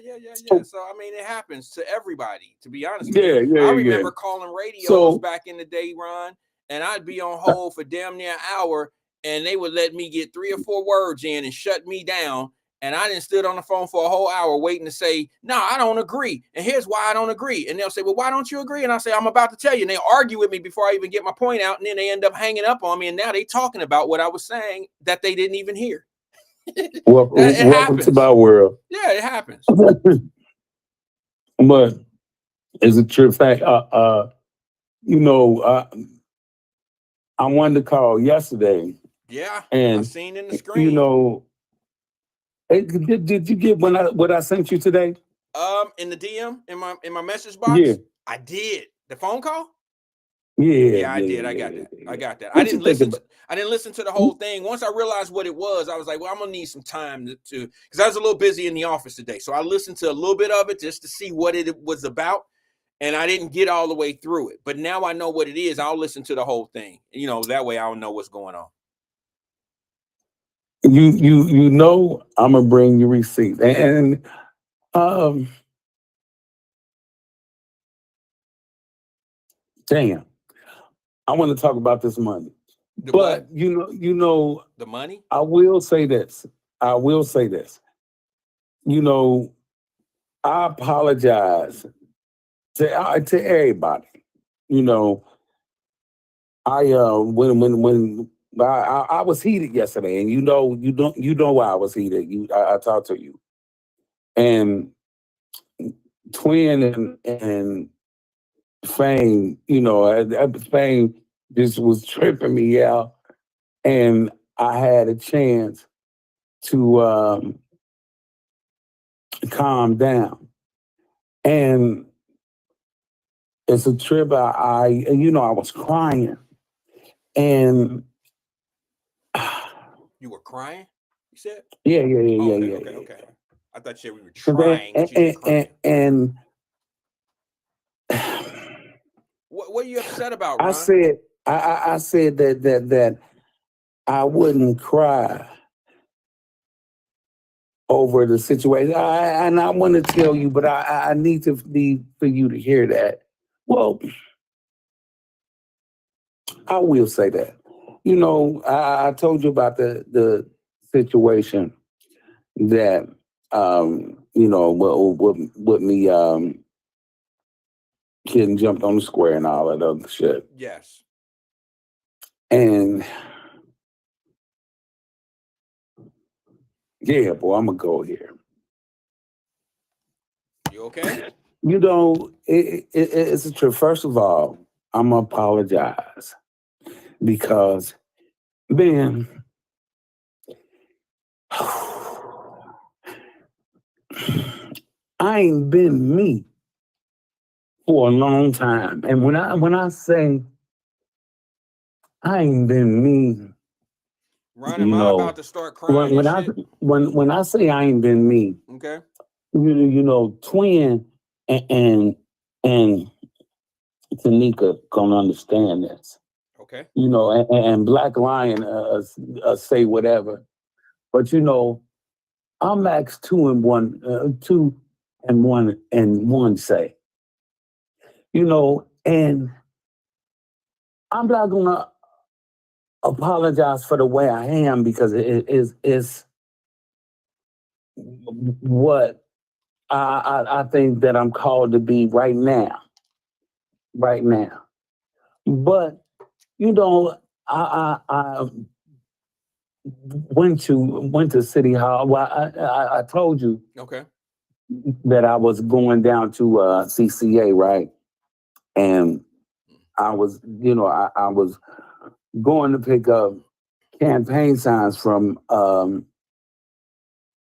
So I mean, it happens to everybody. To be honest with Yeah, you, yeah, I yeah. remember calling radios So- back in the day, Ron, and I'd be on hold for damn near an hour, and they would let me get 3 or 4 words in and shut me down. And I didn't stood on the phone for a whole hour waiting to say, no, I don't agree. And here's why I don't agree. And they'll say, well, why don't you agree? And I say, I'm about to tell you. And they argue with me before I even get my point out. And then they end up hanging up on me. And now they talking about what I was saying that they didn't even hear. Welcome to my world. Yeah, it happens. But it's a true fact. I wanted to call yesterday. Yeah, and I seen in the screen. Did you get what I sent you today? In the DM in my message box. Yeah. I did. The phone call. Yeah, I did. I got that. I got that. What I you didn't think listen. I didn't listen to the whole thing. Once I realized what it was, I was like, well, I'm gonna need some time to because I was a little busy in the office today. So I listened to a little bit of it just to see what it was about. And I didn't get all the way through it. But now I know what it is. I'll listen to the whole thing. That way I'll know what's going on. You know I'm gonna bring you receipts. And damn, I want to talk about this money. But the money? I will say this. I apologize to everybody. When I was heated yesterday, and you know why I was heated. I talked to you, and Twin and Fame, Fame just was tripping me out, and I had a chance to calm down, and it's a trip. I was crying, and you were crying. You said? Yeah. Okay. I thought you said we were trying, but you were crying. And what are you upset about, Ron? I said that I wouldn't cry over the situation. And I want to tell you, but I need for you to hear that. Well, I will say that. I told you about the situation that with me getting jumped on the square and all that other shit. Yes. And yeah, boy, I'm gonna go here. You okay? It's a trip. First of all, I'm gonna apologize because, man, I ain't been me for a long time. And when I say I ain't been me, Ron, you am I know, about to start when crying and when I shit? when I say I ain't been me, Okay. you know, Twin and Tanika gonna understand this. Okay. You know, and Black Lion say whatever, but you know, I'm asked two and one say, you know, and I'm not gonna apologize for the way I am because it is what I think that I'm called to be right now, right now. But you know, I went to City Hall. Well, I told you Okay. that I was going down to CCA, right? And I was, you know, I was going to pick up campaign signs from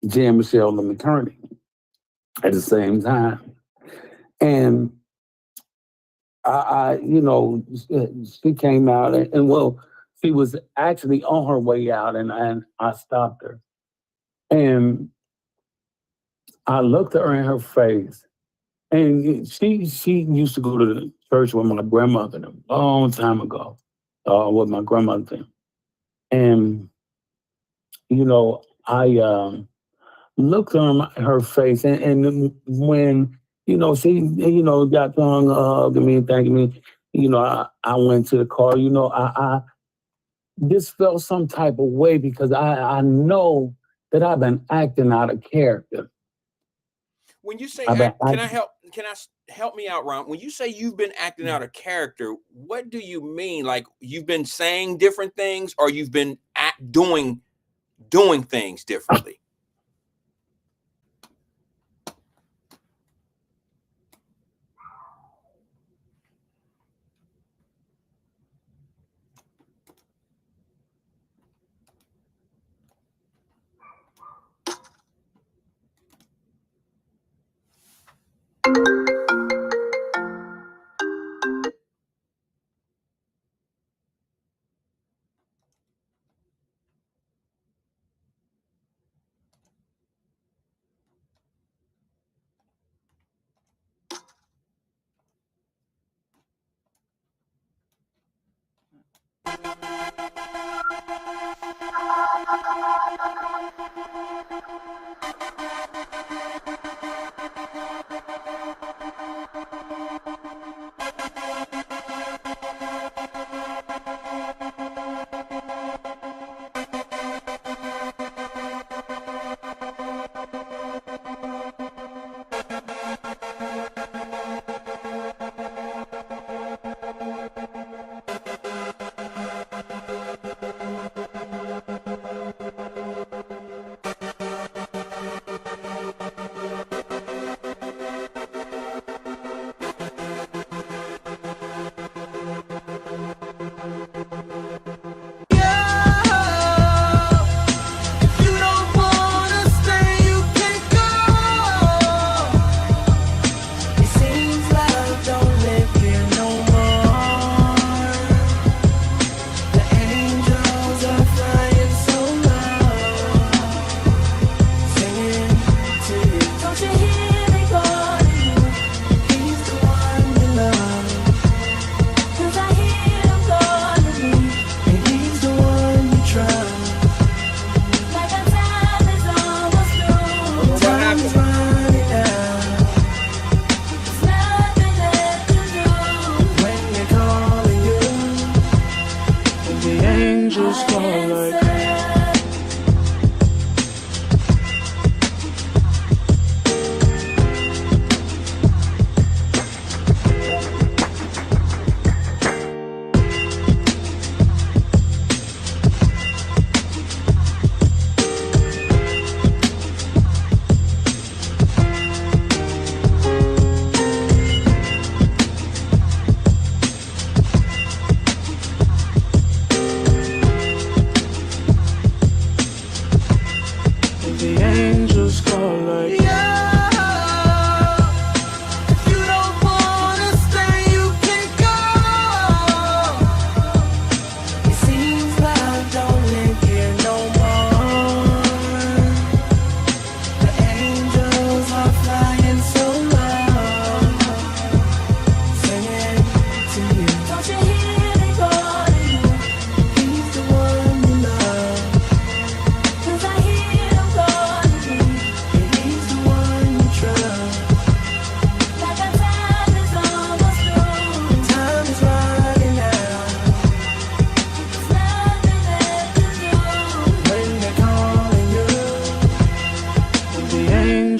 Jan Michelle McCurney at the same time. And you know, she came out and well, she was actually on her way out, and I stopped her. And I looked at her in her face, and she used to go to the church with my grandmother a long time ago, with my grandmother. And you know, I looked on her face, and when you know she got tongue hugging me and thanking me, you know, I went to the car. You know, I just felt some type of way because I know that I've been acting out of character. When you say I've been can I acting. help? Can I help me out, Ron? When you say you've been acting out of character, what do you mean? Like you've been saying different things, or you've been doing things differently?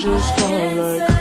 just fall like